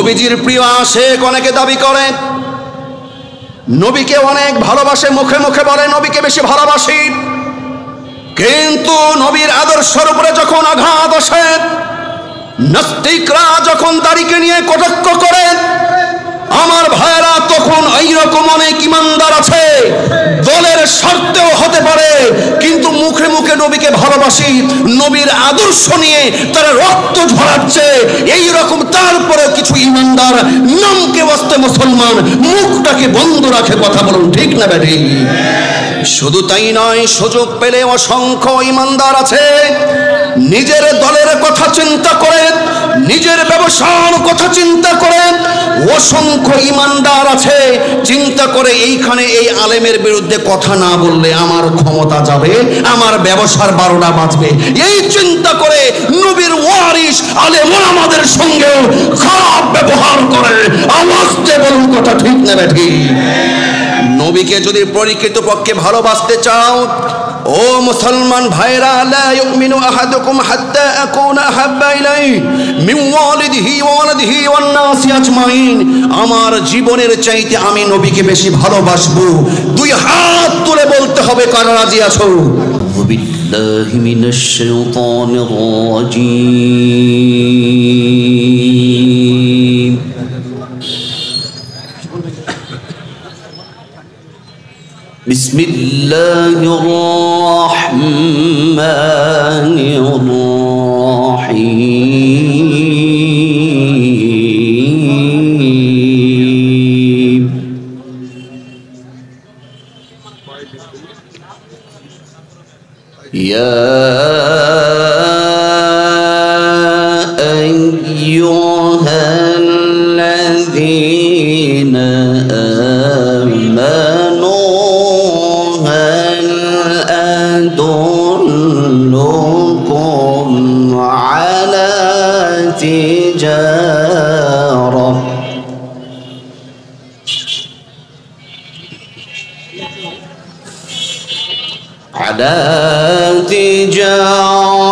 নবীজির প্রিয় আশিক অনেকে দাবি করে, নবীকে অনেক ভালোবাসে, মুখে মুখে বলে নবীকে বেশি ভালোবাসি, কিন্তু নবীর আদর্শের উপরে যখন আঘাত আসে, নাস্তিকরা যখন দাড়িকে নিয়ে কটাক্ষ করে, আমার ভাইরা তখন এইরকম অনেক ইমানদার আছে, দলের স্বার্থেও হতে পারে কিন্তু মুখে মুখে নবীকে ভালোবাসি, নবীর আদর্শ নিয়ে তারা রক্ত ঝরাচ্ছে, এইরকম তারপরে কিছু ইমানদার নামকে বাস্তে মুসলমান, মুখটাকে বন্ধ রাখে। কথা বলুন ঠিক না বেটি? শুধু তাই নয়, সুযোগ পেলে অসংখ্য ইমানদার আছে নিজের দলের কথা চিন্তা করে, নিজের ব্যবসার কথা চিন্তা করে, অসংখ্য ইমানদার আছে চিন্তা করে এইখানে এই আলেমের বিরুদ্ধে কথা না বললে আমার ক্ষমতা যাবে, আমার ব্যবসার 12টা বাজবে, এই চিন্তা করে নবীর ওয়ারিস আলেম ওলামাদের সঙ্গে খারাপ ব্যবহার করে। আওয়াজ দিয়ে বলুন কথা ঠিক না বেঠি? নবীকে যদি প্রকৃতপক্ষে ভালোবাসতে চাও ও মুসলমান ভাইরা, লা ইউমিনু আহাদুকুম হাত্তা আকুনা আহাব্বা ইলাইহি মিন ওয়ালিদিহি ওয়া ওয়ালাদিহি ওয়ান নাসি আজমাইন, আমার জীবনের চাইতে আমি নবীকে বেশি ভালোবাসবো। দুই হাত তুলে বলতে হবে কারা রাজি আছো? বিল্লাহি মিনাশ শাইতানির রাজীম। বিসমিল্লাহির রহমানির রহিম। ইয়া আইয়ুহাল্লাযীনা আমানু أدلكم على تجارة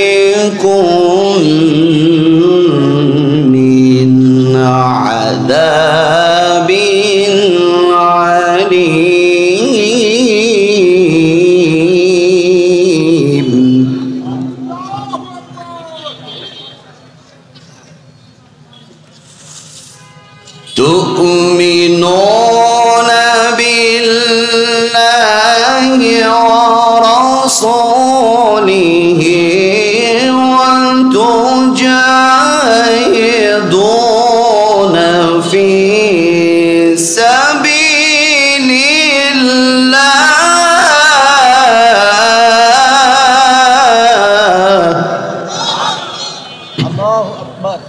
تنجيكم من عذاب عليم. تؤمنون بالله ورسوله وتجاهدون في سبيل الله. الله أكبر.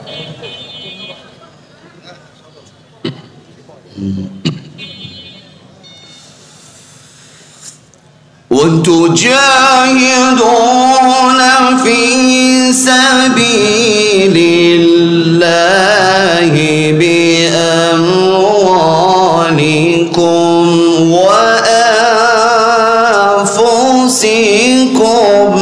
وتجاهدون في سبيل الله بأموالكم وأنفسكم.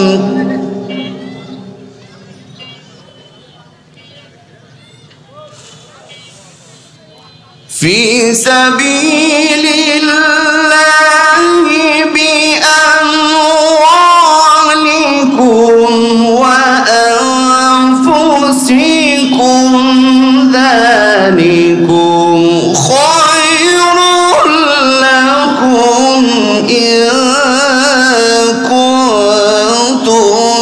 في سبيل الله بأموالكم وأنفسكم، ذلكم خير لكم إن كنتم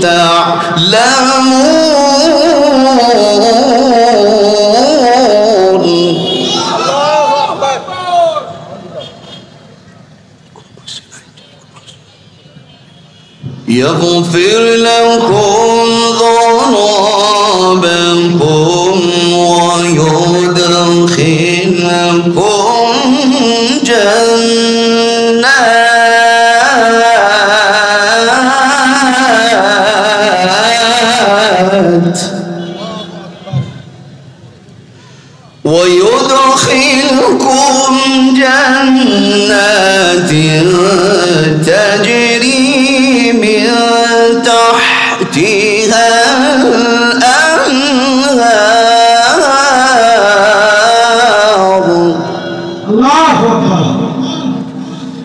تعلمون. يغفر لكم ذنوبكم ويدخلكم جنات تجري من تحت تحتها الأنهار الله أكبر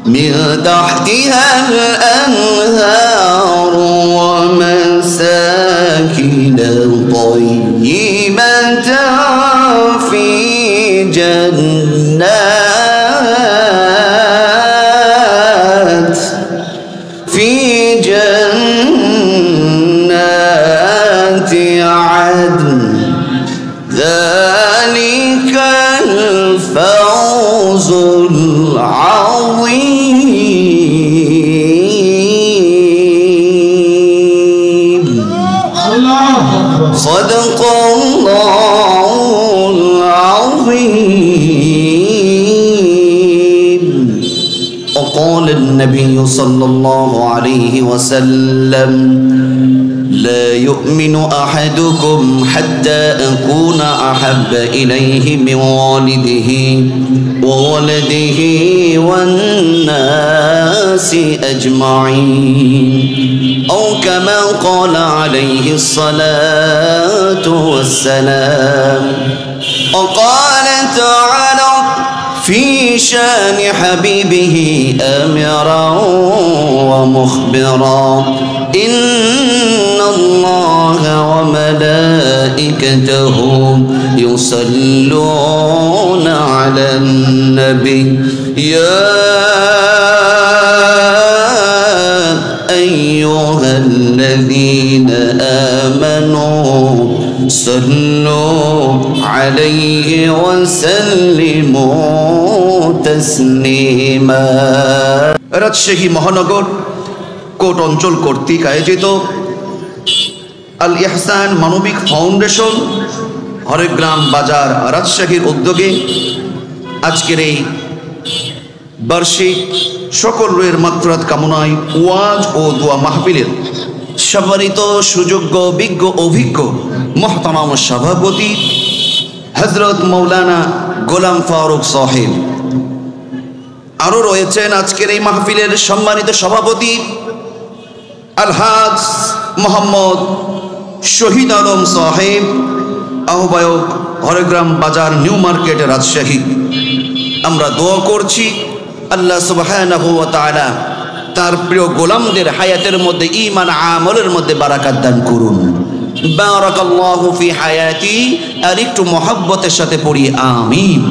من تحتها الأنهار ومساكن طيبة في جنات عدن ذلك الفوز العظيم صدق الله العظيم. وقال النبي صلى الله عليه وسلم لا يؤمن أحدكم حتى أكون أحب إليه من والده وولده والناس أجمعين أو كما قال عليه الصلاة والسلام. وقال تعالى في شان حبيبه آمرا ومخبرا إن الله وملائكته يصلون على النبي يا أيها الذين آمنوا صلوا عليه وسلموا تسليما. রাজশাহী মহানগর কোট অঞ্চল কর্তৃক আয়োজিত আল ইহসান মানবিক ফাউন্ডেশন হরেগ্রাম বাজার রাজশাহীর উদ্যোগে আজকের এই বার্ষিক সকল রুহের মাগফিরাত কামনায় ওয়াজ ও দোয়া মাহফিলের সম্মানিত সুযোগ্য বিজ্ঞ অভিজ্ঞ মহতারাম সভাপতি হযরত মাওলানা গোলাম ফারুক সাহেব, আরও রয়েছেন আজকের এই মাহফিলের সম্মানিত সভাপতি আলহাজ মোহাম্মদ শহীদ আলম সাহেব, আহ্বায়ক হরেগ্রাম বাজার নিউ মার্কেট রাজশাহী। আমরা দোয়া করছি আল্লাহ সুবহানাহু ওয়া তাআলা তার প্রিয় গোলামদের হায়াতের মধ্যে ঈমান আমলের মধ্যে বারাকাত দান করুন। বারাকাল্লাহু ফি হায়াতি, আর একটু মহব্বতের সাথে পড়ি আমিন।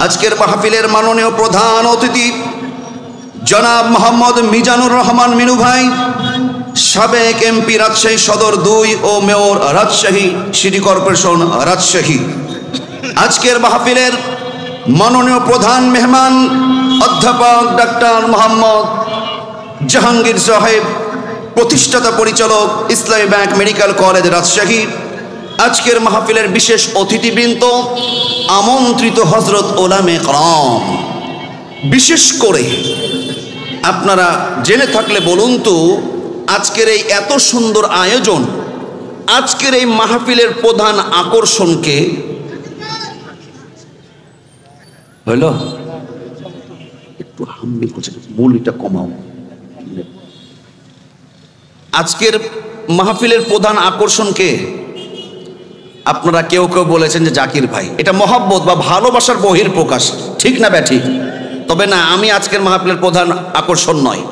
আজকের মাহফিলের মাননীয় প্রধান অতিথি জনাব মোহাম্মদ মিজানুর রহমান মিনু ভাই, সাবেক এমপি রাজশাহী সদর 2 ও mayor Rajshahi city corporation Rajshahi. আজকের মাহফিলের মাননীয় প্রধান মেহমান অধ্যাপক ডাক্তার মোহাম্মদ জাহাঙ্গীর সাহেব, প্রতিষ্ঠাতা পরিচালক ইসলামী ব্যাংক মেডিকেল কলেজ রাজশাহী। আজকের মাহফিলের বিশেষ অতিথিবৃন্দ, আমন্ত্রিত হযরত ওলামে کرام, বিশেষ করে আপনারা জেনে থাকলে বলুন তো আজকের এই এত সুন্দর আয়োজন, আজকের এই মাহফিলের প্রধান আকর্ষণকে হইল একটু হাম্মি করছে, বলিটা কমাও। আজকের মাহফিলের প্রধান আকর্ষণকে আপনারা কেউ কেউ বলেছেন যে জাকির ভাই, এটা মহব্বত বা ভালোবাসার বহির প্রকাশ, ঠিক না ব্যাঠিক? তবে না, আমি আজকের মাহফিলের প্রধান আকর্ষণ নয়।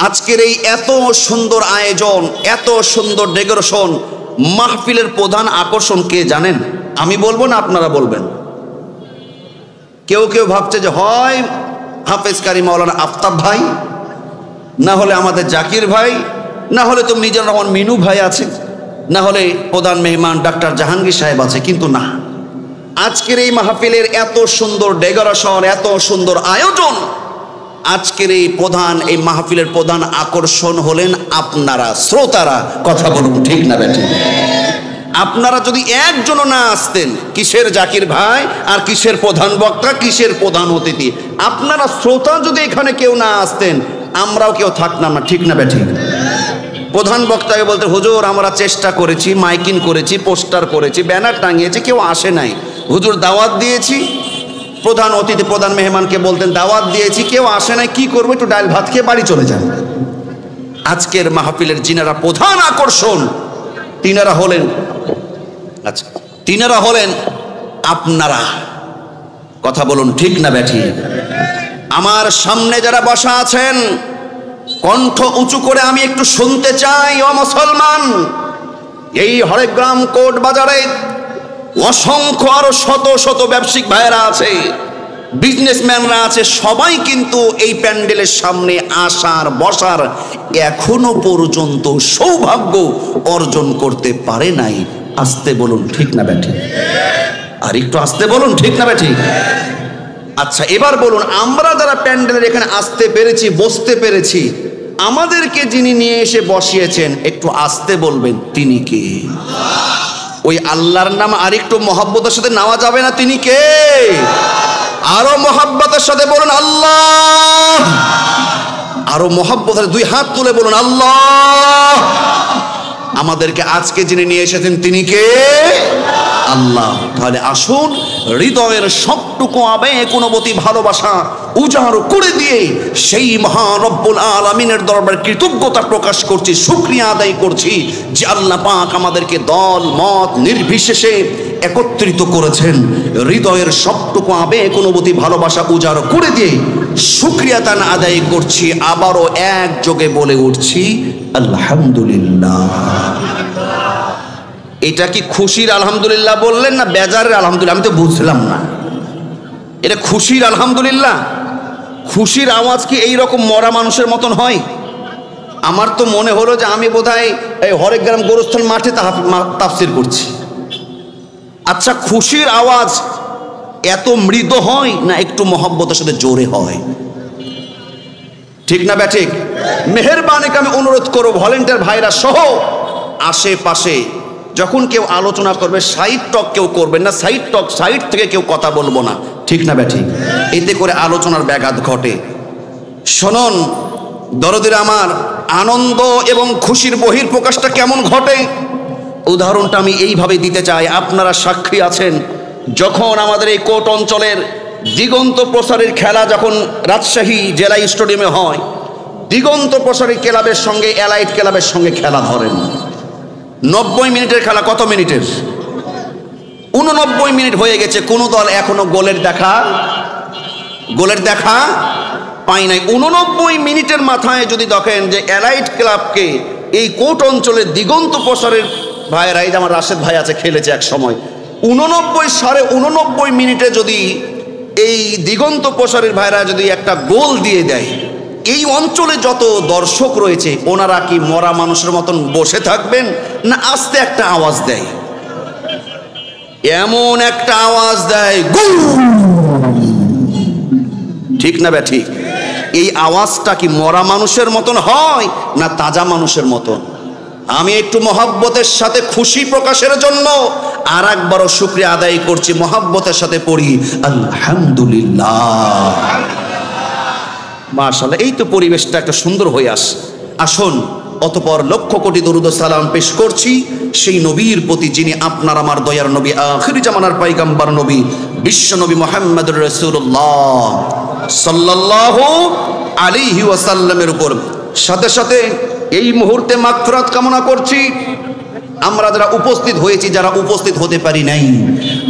আজকের এই এত সুন্দর আয়োজন, এত সুন্দর ডেকোরেশন, মাহফিলের প্রধান আকর্ষণ কে জানেন? আমি বলবো না আপনারা বলবেন? কেউ কেউ ভাবছে যে হয় হাফেজ কারি মাওলানা আফতাব ভাই, না হলে আমাদের জাকির ভাই, না হলে তো মিজানুর রহমান মিনু ভাই আছে, না হলে প্রধান মেহমান ডাক্তার জাহাঙ্গীর সাহেব আছে। কিন্তু না, আজকের এই মাহফিলের এত সুন্দর ডেকোরেশন, এত সুন্দর আয়োজন, আজকের এই মাহফিলের প্রধান আকর্ষণ হলেন আপনারা শ্রোতারা। কথা বলুন, ঠিক না বেঠিক? আপনারা যদি একজনও না আসতেন, কিসের জাকির ভাই আর কিসের প্রধান বক্তা, কিসের প্রধান অতিথি, আপনারা শ্রোতা যদি এখানে কেউ না আসতেন, আমরাও কেউ থাকতাম না, ঠিক না বেঠিক? প্রধান বক্তাকে বলতে, হুজুর আমরা চেষ্টা করেছি, মাইকিং করেছি, পোস্টার করেছি, ব্যানার টাঙিয়েছি, কেউ আসে নাই। হুজুর দাওয়াত দিয়েছি, প্রধান অতিথি প্রধান মেহমানকে বলতেন দাওয়াত দিয়েছি, কেউ আসে নাই, কি করবো, একটু ডাল ভাত খেয়ে বাড়ি চলে যান। আজকের মাহফিলের যিনারা প্রধান আকর্ষণ তিনারা হলেন, আচ্ছা তিনারা হলেন আপনারা। কথা বলুন ঠিক না ব্যাঠি? আমার সামনে যারা বসা আছেন কণ্ঠ উঁচু করে আমি একটু শুনতে চাই, ও মুসলমান, এই হরেগ্রাম কোর্ট বাজারে অসংখ্য আরো শত শত ব্যবসায়িক ভাইয়েরা আছে, বিজনেসম্যানরা আছে, সবাই কিন্তু এই প্যান্ডেলের সামনে আসার বসার এখনো পর্যন্ত সৌভাগ্য অর্জন করতে পারে নাই। আসতে বলুন ঠিক না ব্যাঠি? আর একটু আসতে বলুন ঠিক না ব্যাঠি? আচ্ছা এবার বলুন, আমরা যারা প্যান্ডেলের এখানে আসতে পেরেছি, বসতে পেরেছি, আমাদেরকে যিনি নিয়ে এসে বসিয়েছেন একটু আসতে বলবেন তিনি কে? ওই আল্লাহর নাম আরেকটু মহব্বতের সাথে নেওয়া যাবে না? তিনি কে? আরো মহব্বতের সাথে বলুন আল্লাহ। আরো মহব্বতের দুই হাত তুলে বলুন আল্লাহ। আমাদেরকে আজকে যিনি নিয়ে এসেছেন তিনি কে? আল্লাহ। তাহলে আসুন হৃদয়ের সবটুকু আবেগ অনুভূতি ভালোবাসা উজাড় করে দিয়ে সেই মহান রব্বুল আলামিনের দরবারে কৃতজ্ঞতা প্রকাশ করছি, শুকরিয়া আদায় করছি যে আল্লাহ পাক আমাদেরকে দল মত নির্বিশেষে একত্রিত করেছেন। হৃদয়ের সবটুকু আবেগ অনুভূতি ভালোবাসা উজাড় করে দিয়ে শুকরিয়া তান আদায় করছি। আবারও একযোগে বলে উঠছি আলহামদুলিল্লাহ। এটা কি খুশির আলহামদুলিল্লাহ বললেন না বেজারের আলহামদুলিল্লাহ? আমি তো বুঝলাম না। এটা খুশির আলহামদুলিল্লাহ? খুশির আওয়াজ কি এইরকম মরা মানুষের মতন হয়? আমার তো মনে হলো যে আমি বোধহয় এই হরেগ্রাম গোরস্থান মাঠে তাফসির করছি। আচ্ছা খুশির আওয়াজ এত মৃদু হয় না একটু মহব্বতের সাথে জোরে হয়? ঠিক না ব্যাঠিক? মেহেরবানিকে আমি অনুরোধ করব ভলেন্টিয়ার ভাইরা সহ আশেপাশে যখন কেউ আলোচনা করবে সাইড টক কেউ করবেন না, সাইড টক সাইড থেকে কেউ কথা বলবো না। ঠিক না ব্যাঠিক? এতে করে আলোচনার ব্যাঘাত ঘটে। শুনুন দরদির আমার, আনন্দ এবং খুশির বহিঃপ্রকাশটা কেমন ঘটে উদাহরণটা আমি এইভাবে দিতে চাই। আপনারা সাক্ষী আছেন, যখন আমাদের এই কোট অঞ্চলের দিগন্ত প্রসারীর খেলা যখন রাজশাহী জেলা স্টেডিয়ামে হয়, দিগন্ত প্রসারী ক্লাবের সঙ্গে এলাইট ক্লাবের সঙ্গে খেলা ধরেন। 90 মিনিটের খেলা। কত মিনিটের? 89 মিনিট হয়ে গেছে, কোন দল এখনো গোলের দেখা পাই নাই। 89 মিনিটের মাথায় যদি দেখেন যে এলাইট ক্লাবকে এই কোট অঞ্চলের দিগন্ত প্রসারের ভাইয়েরা, এই যে আমার রাশেদ ভাই আছে, খেলেছে এক সময়, 89 মিনিটে যদি এই দিগন্ত প্রসারের ভাইরা যদি একটা গোল দিয়ে দেয়, এই অঞ্চলে যত দর্শক রয়েছে ওনারা কি মরা মানুষের মতন বসে থাকবেন না আস্তে একটা আওয়াজ দেয়? এমন একটা আওয়াজ দেয়, ঠিক না ব্যাঠিক? এই আওয়াজটা কি মরা মানুষের মতন হয় না তাজা মানুষের মতন? আমি একটু মহব্বতের সাথে খুশি প্রকাশের জন্য আর একবারও শুকরিয়া আদায় করছি, মহব্বতের সাথে পড়ি আলহামদুলিল্লাহ। মাশাআল্লাহ, এই তো পরিবেশটা একটা সুন্দর হয়ে আসুন অতঃপর লক্ষ কোটি দরুদ ও সালাম পেশ করছি সেই নবীর প্রতি যিনি আপনার আমার দয়ার নবী, আখির জামানার পয়গম্বর নবী, বিশ্ব নবী মুহাম্মদুর রাসূলুল্লাহ সাল্লাল্লাহু আলাইহি ওয়াসাল্লামের উপর। সাথে সাথে এই মুহূর্তে মাগফিরাত কামনা করছি আমরা যারা উপস্থিত হয়েছি, যারা উপস্থিত হতে পারি নাই,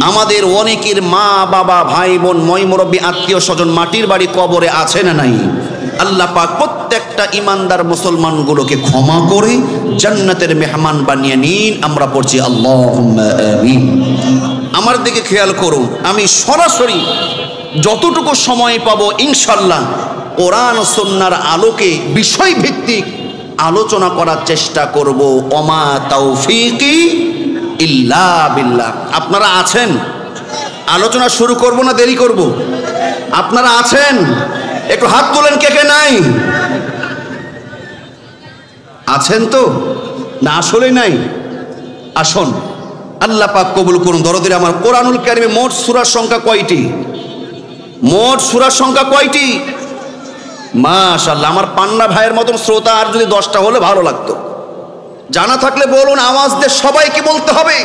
আমাদের অনেকের মা বাবা ভাই বোন ময় মুরব্বী আত্মীয় স্বজন মাটির বাড়ি কবরে আছে না নাই? আল্লাহ পাক প্রত্যেকটা ইমানদার মুসলমানগুলোকে ক্ষমা করে জান্নাতের মেহমান বানিয়ে নিন। আমরা পড়ছি আল্লাহুম্মা আমিন। আমার দিকে খেয়াল করুন, আমি সরাসরি যতটুকু সময় পাবো ইনশাল্লাহ কোরআন সুন্নাহর আলোকে বিষয়ভিত্তিক আলোচনা করার চেষ্টা করব। ওমা তাওফিকি ইল্লা বিল্লাহ। আপনারা আছেন? আলোচনা শুরু করব না দেরি করব? আপনারা আছেন? একটু হাত তোলেন কে কে নাই? আছেন তো? না আসলে নাই? আসুন, আল্লাহ পাক কবুল করুন। দরদির আমার, কোরআনুল কারিমে মোট সূরার সংখ্যা কয়টি? মোট সূরার সংখ্যা কয়টি? মাশাআল্লাহ, আমার পান্না ভাইয়ের মতন শ্রোতা আর যদি 10টা হলে ভালো লাগতো। জানা থাকলে বলুন, আওয়াজ দিয়ে সবাইকে বলতে হবে।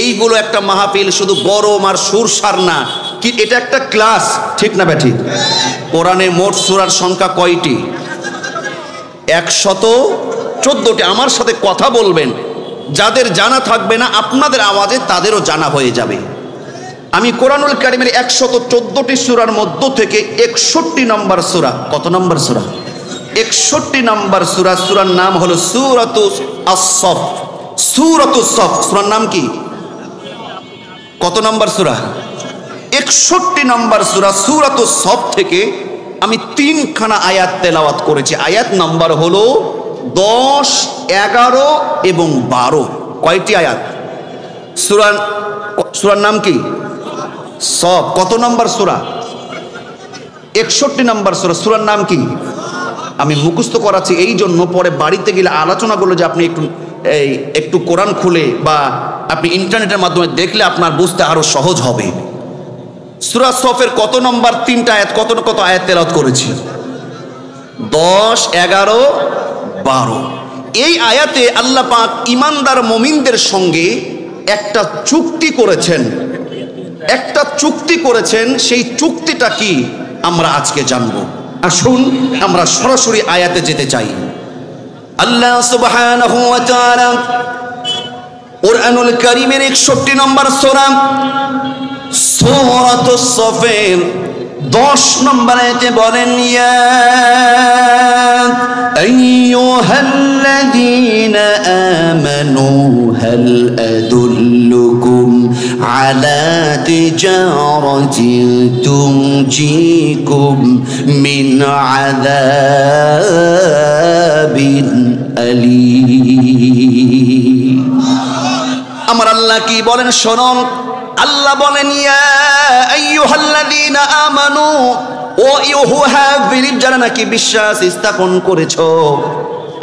এইগুলো একটা মাহফিল শুধু গরম আর সুরসার না, কি এটা একটা ক্লাস, ঠিক না ব্যাঠি? কোরআনে মোট সূরার সংখ্যা কয়টি? 114টি। আমার সাথে কথা বলবেন, যাদের জানা থাকবে না আপনাদের আওয়াজে তাদেরও জানা হয়ে যাবে। আমি কোরআনুল কারীমের 114টি সূরার মধ্য থেকে 61 নম্বর সূরা, কত নম্বর সূরা? 61 নম্বর সূরা। সূরার নাম হলো সূরাতুস আস-সফ। সূরাতুস সফ সূরার নাম কি? কত নম্বর সূরা? 61 নম্বর সূরা সূরাতুস সফ থেকে আমি 3খানা আয়াত তেলাওয়াত করেছি। আয়াত নাম্বার হলো 10, 11 এবং 12। কয়টি আয়াত? সূরার নাম কি? সফ। কত নম্বর সূরা? 61 নম্বর সূরা। সূরার নাম কি? আমি মুখস্থ করাচ্ছি এই জন্য পরে বাড়িতে গেলে আলোচনাগুলো যে আপনি একটু কোরআন খুলে বা আপনি ইন্টারনেটের মাধ্যমে দেখলে আপনার বুঝতে আরো সহজ হবে। সূরা সফের কত নম্বর 3টা আয়াত, কত কত আয়াত তেলাওয়াত করেছি? 10, 11, 12। এই আয়াতে আল্লাহ পাক ঈমানদার মুমিনদের সঙ্গে একটা চুক্তি করেছেন। একটা চুক্তি করেছেন, সেই চুক্তিটা কি আমরা আজকে জানবো। আসুন আমরা সরাসরি আয়াতে যেতে চাই। আল্লাহ সুবহানাহু ওয়া তাআলা কুরআনুল কারীমের 61 নম্বর সূরা সূরাতুস সফের 10 নম্বর আয়াতে বলেন, ইয়া আইয়ুহাল্লাযীনা আমানু হাল আদুল্লুকুম আলা তিজারাতিন তুনজিকুম মিন আযাবিন আলীম। আমার আল্লাহ কি বলেন শুনুন। আল্লাহ বলেন, ইয়া আইয়ুহাল্লাযীনা আমানু, ও ইউ হু হ্যাভ বিলিভ, যারা নাকি বিশ্বাস স্থাপন করেছো।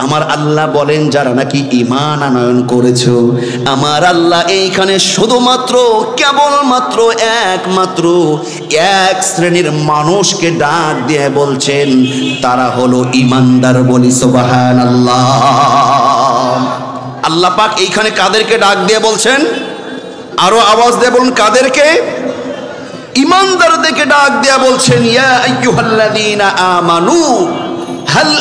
আমার আল্লাহ বলেন যারা নাকি ঈমান আনয়ন করেছো। আমার আল্লাহ এইখানে শুধুমাত্র কেবলমাত্র একমাত্র এক শ্রেণীর মানুষকে ডাক দিয়ে বলছেন, তারা হলো ঈমানদার। বলি সুবহানাল্লাহ। আল্লাহ পাক এইখানে কাদেরকে ডাক দিয়ে বলছেন? আরো আওয়াজ দিয়ে বলুন, কাদেরকে? ঈমানদারদেরকে ডাক দিয়া বলছেন, ইয়া আইয়ুহাল্লাযীনা আমানু হাল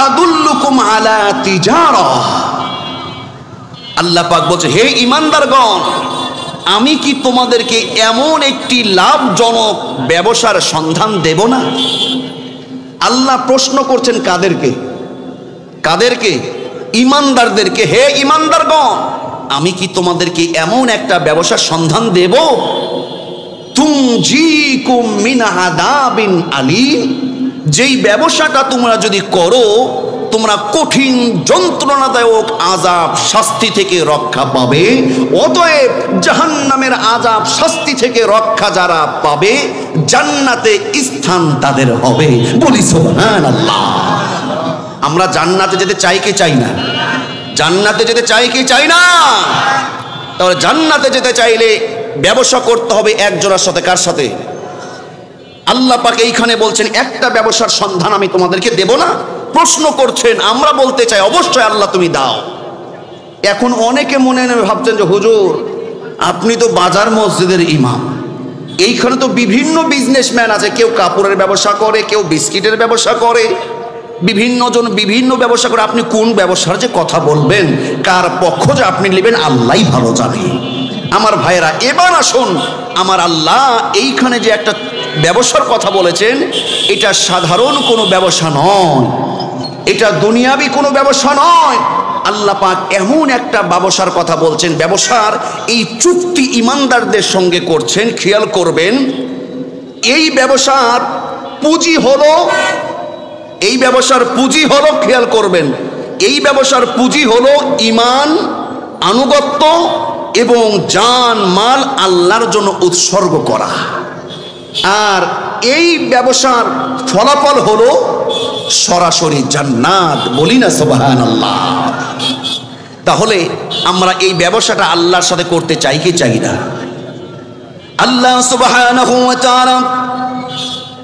আদুল্লুকুম আলা তিজারা। আল্লাহ পাক বলছে, হে ঈমানদারগণ, আমি কি তোমাদেরকে এমন একটি লাভজনক ব্যবসার সন্ধান দেব না? আল্লাহ প্রশ্ন করছেন কাদেরকে? কাদেরকে? ঈমানদারদেরকে। হে ঈমানদারগণ, আমি কি তোমাদেরকে এমন একটা ব্যবসার সন্ধান দেব, তুনজিকুম মিন আযাবিন আলীম, যেই ব্যবসাটা তোমরা যদি করো তোমরা কঠিন যন্ত্রণাদায়ক আযাব শাস্তি থেকে রক্ষা পাবে। অতএব জাহান্নামের আযাব শাস্তি থেকে রক্ষা যারা পাবে, জান্নাতে স্থান তাদের হবে। বলি সুবহানাল্লাহ। আমরা জান্নাতে যেতে চাই কি চাই না? জান্নাতে যেতে চাই কি চাই না? তাহলে জান্নাতে যেতে চাইলে ব্যবসা করতে হবে একজনের সাথে। কার সাথে? আল্লাহ পাক এইখানে বলছেন একটা ব্যবসার সন্ধান আমি তোমাদেরকে দেব না। প্রশ্ন করছেন, আমরা বলতে চাই অবশ্যই আল্লাহ তুমি দাও। এখন অনেকে মনে মনে ভাবছেন যে হুজুর আপনি তো বাজার মসজিদের ইমাম, এইখানে তো বিভিন্ন বিজনেসম্যান আছে, কেউ কাপড়ের ব্যবসা করে, কেউ বিস্কিটের ব্যবসা করে, বিভিন্ন জন বিভিন্ন ব্যবসা করে। আপনি কোন ব্যবসার যে কথা বলবেন, কার পক্ষ যে আপনি নেবেন আল্লাহই ভালো জানে। আমার ভাইরা, এবার আসুন, আমার আল্লাহ এইখানে যে একটা ব্যবসার কথা বলেছেন, এটা সাধারণ কোনো ব্যবসা নয়, এটা দুনিয়াবি কোনো ব্যবসা নয়। আল্লাহ পাক এমন একটা ব্যবসার কথা বলছেন, ব্যবসার এই চুক্তি ঈমানদারদের সঙ্গে করছেন। খেয়াল করবেন, এই ব্যবসার পুঁজি হলো, এই ব্যবসার পুঁজি হলো, খেয়াল করবেন, এই ব্যবসার পুঁজি হলো ঈমান, আনুগত্য এবং জান মাল আল্লাহর জন্য উৎসর্গ করা। আর এই ব্যবসার ফলাফল হলো সরাসরি জান্নাত। বলি না সুবহানাল্লাহ। তাহলে আমরা এই ব্যবসাটা আল্লাহর সাথে করতে চাই কি চাই না? আল্লাহ সুবহানাহু ওয়া তাআলা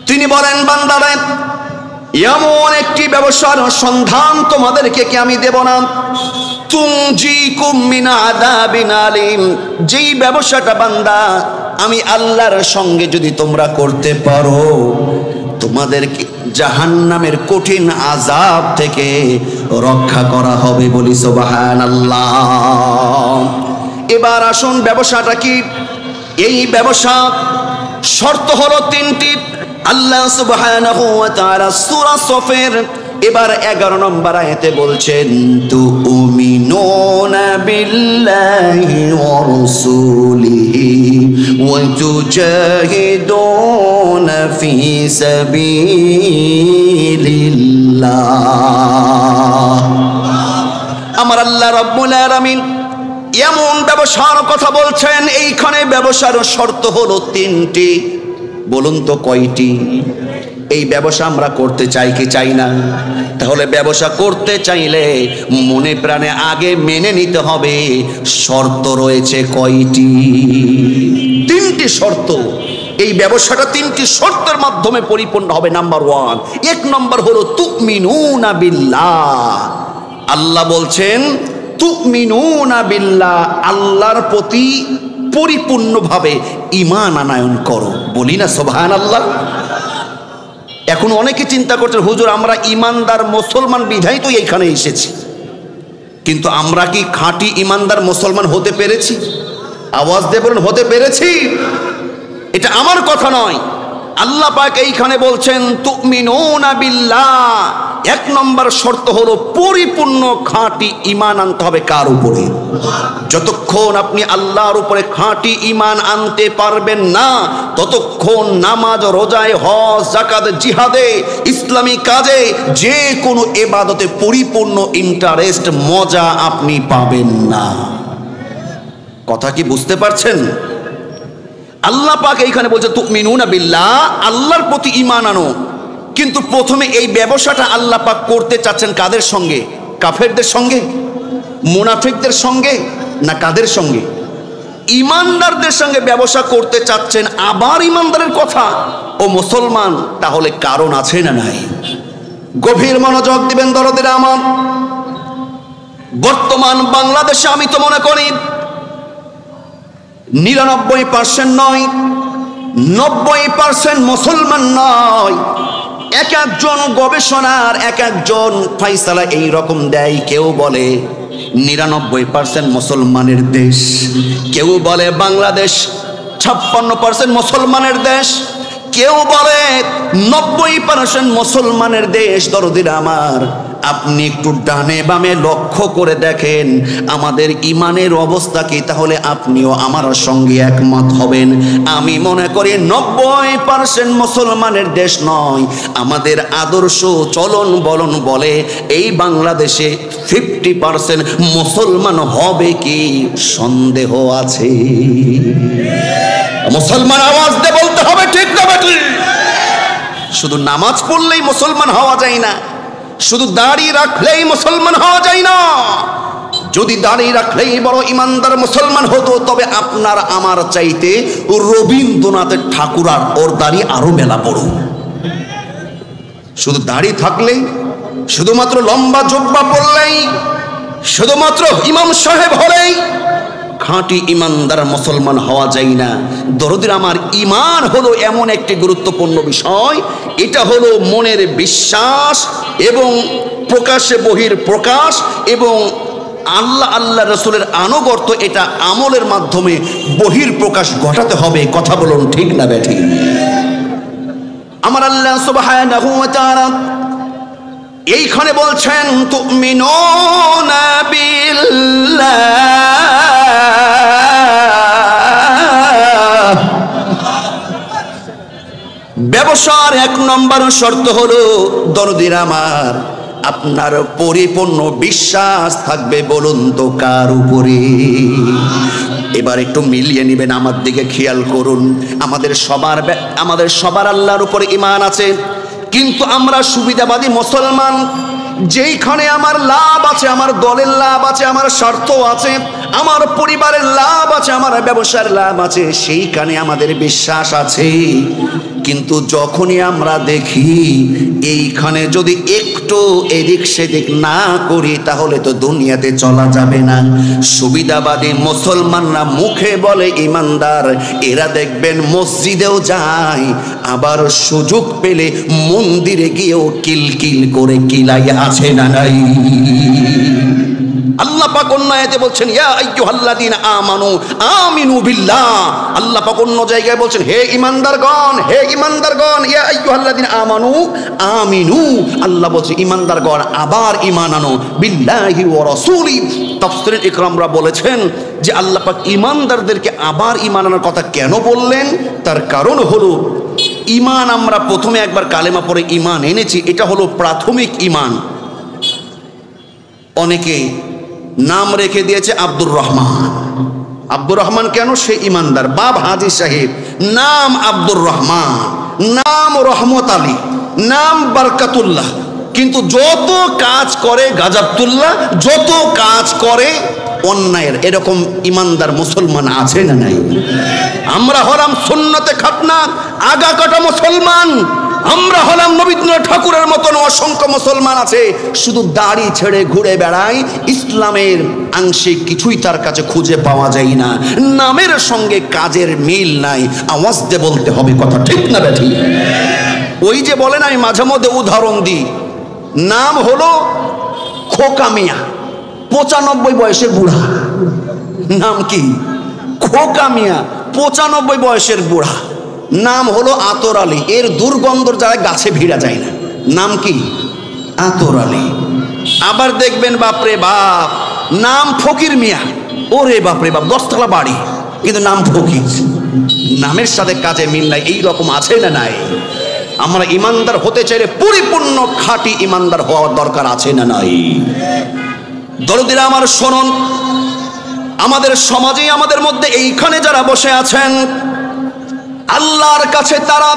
তিনি বলেন, বান্দারা এমন একটি ব্যবসার সন্ধান তোমাদেরকে কি আমি দেব না, তুনজিকুম মিন আযাবিন আলীম, যেই ব্যবসাটা বান্দা আমি আল্লাহর সঙ্গে যদি তোমরা করতে পারো, তোমাদেরকে জাহান্নামের কঠিন আযাব থেকে রক্ষা করা হবে, বলি সুবহানাল্লাহ। এবার আসুন ব্যবসাটা কি? এই ব্যবসা শর্ত হলো তিনটি। আল্লাহ সুবহানাহু ওয়া তাআলা সূরা সফের এবার 11 নম্বর আয়াতে বলছেন, তুমিনুনা বিল্লাহি ওয়া রাসূলিহি ওয়া তুজাহিদুনা ফি সাবিলিল্লাহ। আমার আল্লাহ রাব্বুল আলামিন এমন ব্যবসার কথা বলছেন, এইখানে ব্যবসার শর্ত হলো তিনটি। বলুন তো কয়টি? এই ব্যবসা আমরা করতে চাই কি চাই না? তাহলে ব্যবসা করতে চাইলে মনে প্রাণে আগে মেনে নিতে হবে শর্ত রয়েছে কয়টি? তিনটি শর্ত। এই ব্যবসাটা তিনটি শর্তের মাধ্যমে পরিপূর্ণ হবে। নাম্বার 1, 1 নম্বর হলো তুমিনুনা বিল্লাহ। আল্লাহ বলছেন তুমিনুনা বিল্লাহ, আল্লাহর প্রতি পরিপূর্ণভাবে ঈমান আনয়ন করো। বলি না সুবহানাল্লাহ। এখন অনেকে চিন্তা করছেন, হুজুর আমরা ঈমানদার মুসলমান বিধাই তো এইখানে এসেছি, কিন্তু আমরা কি খাঁটি ঈমানদার মুসলমান হতে পেরেছি? আওয়াজ দিয়ে বলুন, হতে পেরেছি? এটা আমার কথা নয়, আল্লাহ পাক এইখানে বলছেন তুমিনুনা বিল্লাহ। 1 নম্বর শর্ত হলো পরিপূর্ণ খাঁটি ঈমান আনতে হবে। কার উপরে? যতক্ষণ আপনি আল্লাহর উপরে খাঁটি ঈমান আনতে পারবেন না, ততক্ষণ নামাজ, রোজায়, হজ, যাকাত, জিহাদে, ইসলামী কাজে, যে কোনো ইবাদতে পরিপূর্ণ ইন্টারেস্ট, মজা আপনি পাবেন না। কথা কি বুঝতে পারছেন? আল্লাহ পাক এইখানে বলছে তুমিনুনা বিল্লাহ, আল্লাহর প্রতি ঈমান আনো। কিন্তু প্রথমে এই ব্যবসাটা আল্লাহ পাক করতে চাচ্ছেন কাদের সঙ্গে? কাফেরদের সঙ্গে, মুনাফিকদের সঙ্গে, না কাদের সঙ্গে? ঈমানদারদের সঙ্গে ব্যবসা করতে চাচ্ছেন। আবার ঈমানদারের কথা ও মুসলমান, তাহলে কারণ আছে না নাই? গভীর মনোযোগ দিবেন দরদের আমার। বর্তমান বাংলাদেশে আমি তো মনে করি 99% নয়, 90% মুসলমান নয়। এক একজন গবেষণার এক একজন ফাইসালা এই রকম দেয়। কেউ বলে 99% মুসলমানের দেশ, কেউ বলে বাংলাদেশ 56% মুসলমানের দেশ, কেউ বলে 90% মুসলমানের দেশ। দরদিরা আমার, আপনি একটু ডানে বামে লক্ষ্য করে দেখেন আমাদের ঈমানের অবস্থা কি, তাহলে আপনিও আমার সঙ্গে একমত হবেন। আমি মনে করি 90% মুসলমানের দেশ নয়, আমাদের আদর্শ চলন বলন বলে এই বাংলাদেশে 50% মুসলমান হবে কি সন্দেহ আছে? মুসলমান আওয়াজ দিয়ে বলতে হবে, ঠিক না বেঠিক? শুধু নামাজ পড়লেই মুসলমান হওয়া যায় না, শুধু দাড়ি রাখলেই মুসলমান হওয়া যায় না। যদি দাড়ি রাখলেই বড় ইমানদার মুসলমান হতো, তবে আপনার আমার চাইতে রবীন্দ্রনাথের ঠাকুর আর ওর দাড়ি আরো মেলা বড়। শুধু দাড়ি থাকলেই, শুধুমাত্র লম্বা জুব্বা পরলেই, শুধুমাত্র ইমাম সাহেব হলেই খাঁটি ইমানদার মুসলমান হওয়া যায় না। দরদির আমার, ঈমান হলো এমন একটি গুরুত্বপূর্ণ বিষয়, এটা হলো মনের বিশ্বাস এবং প্রকাশে বহির প্রকাশ এবং আল্লাহ রাসূলের আনুগত্য। এটা আমলের মাধ্যমে বহির প্রকাশ ঘটাতে হবে। কথা বলুন, ঠিক না বেঠিক? আমার আল্লাহ সুবহানাহু ওয়া তাআলা এইখানে বলছেন তুমিনুনা বিল্লাহ। ব্যবসার 1 নম্বর শর্ত হলো দরদির আমার, আপনার পরিপূর্ণ বিশ্বাস থাকবে। বলুন তো কার উপরে? এবার একটু মিলিয়ে নেবেন, আমার দিকে খেয়াল করুন। আমাদের সবার আল্লাহর উপরে ঈমান আছে, কিন্তু আমরা সুবিধাবাদী মুসলমান। যেইখানে আমার লাভ আছে, আমার দলের লাভ আছে, আমার স্বার্থ আছে, আমার পরিবারের লাভ আছে, আমার ব্যবসার লাভ আছে, সেইখানে আমাদের বিশ্বাস আছে। কিন্তু যখনই আমরা দেখি এইখানে যদি একটু এদিক সেদিক না করি তাহলে তো দুনিয়াতে চলা যাবে না। সুবিধাবাদী মুসলমানরা মুখে বলে ইমানদার, এরা দেখবেন মসজিদেও যায়, আবার সুযোগ পেলে মন্দিরে গিয়েও কিলকিল করে কিলাই আছে না নাই? আল্লাহ পাক অন্য আয়াতে বলছেন ইয়া আইয়ুহাল্লাযীনা আমানু আমিনু বিল্লাহ। আল্লাহ পাক অন্য জায়গায় বলছেন হে ঈমানদারগণ, হে ঈমানদারগণ, ইয়া আইয়ুহাল্লাযীনা আমানু আমিনু। আল্লাহ বলছে ঈমানদারগণ আবার ঈমান আনো বিল্লাহি ওয়া রাসূলি। তাফসীরে ইকরামরা বলেছেন যে আল্লাহ পাক ঈমানদারদেরকে আবার ঈমান আনার কথা কেন বললেন, তার কারণ হলো ঈমান আমরা প্রথমে একবার কালেমা পড়ে ঈমান এনেছি, এটা হলো প্রাথমিক ঈমান। অনেকে নাম রেখে দিয়েছে আব্দুর রহমান। আব্দুর রহমান কেন? সে ইমানদার। বাপ হাজী সাহেব, নাম আব্দুর রহমান, নাম রহমত আলী, নাম বরকতুল্লাহ, কিন্তু যত কাজ করে গাজাবতুল্লাহ, যত কাজ করে অন্যায়ের। এরকম ইমানদার মুসলমান আছে না নাই? আমরা হলাম সুন্নতে খাতনা আগা কাটা মুসলমান। আমরা হলাম রবীন্দ্রনাথ ঠাকুরের মতন অসংখ্য মুসলমান আছে শুধু দাড়ি ছেড়ে ঘুরে বেড়ায়, ইসলামের আংশিক কিছুই তার কাছে খুঁজে পাওয়া যায় না। নামের সঙ্গে কাজের মিল নাই। আওয়াজ দিয়ে বলতে হবে কথা, ঠিক না বেঠি? ওই যে বলেন, আমি মাঝে মধ্যে উদাহরণ দিই, নাম হলো খোকা মিয়া, 95 বয়সের বুড়া। নাম কি? খোকা মিয়া, 95 বয়সের বুড়া। নাম হলো আতর আলী, এর দুর্গন্ধর যারা গাছে ভিড়া যায় না। নাম কি? আতর আলী। আবার দেখবেন বাপরে বাপ নাম ফকির মিয়া, ওরে বাপরে বাপ 10 তলা বাড়ি, কিন্তু নাম ফকির। নামের সাথে কাজে মিল নাই। এইরকম আছে না নাই? আমরা ইমানদার হতে চাইলে পরিপূর্ণ খাঁটি ইমানদার হওয়ার দরকার আছে না নাই? দরদিরা আমার শুনুন, আমাদের সমাজে আমাদের মধ্যে এইখানে যারা বসে আছেন আল্লাহর কাছে তারা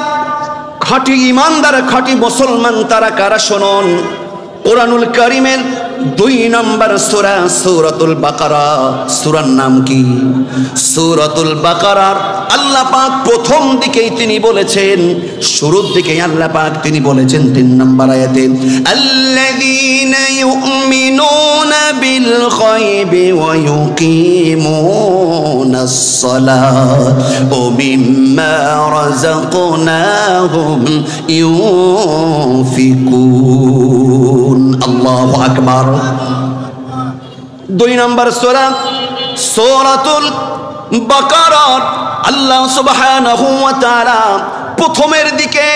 খাঁটি ইমানদার, খাঁটি মুসলমান তারা কারা? শুনুন, কোরআনুল কারীমের 2 নম্বর সূরা সূরাতুল বাকারা। সূরার নাম কি? সূরাতুল বাকারার আল্লাহ পাক প্রথম দিকেই তিনি বলেছেন, শুরুর দিকেই আল্লাহ পাক তিনি বলেছেন 3 নম্বর আয়াতে, আল্লাযীনা ইউমিনুনা বিল গায়বি ওয়া ইউকিমুনাস সালাত ওয়া মিম্মা রাযাকনাহুম ইউনফিকুন। আল্লাহু আকবার। 2 নম্বর সূরা সূরাতুল বাকারা আল্লাহ সুবহানাহু ওয়া তাআলা প্রথমের দিকে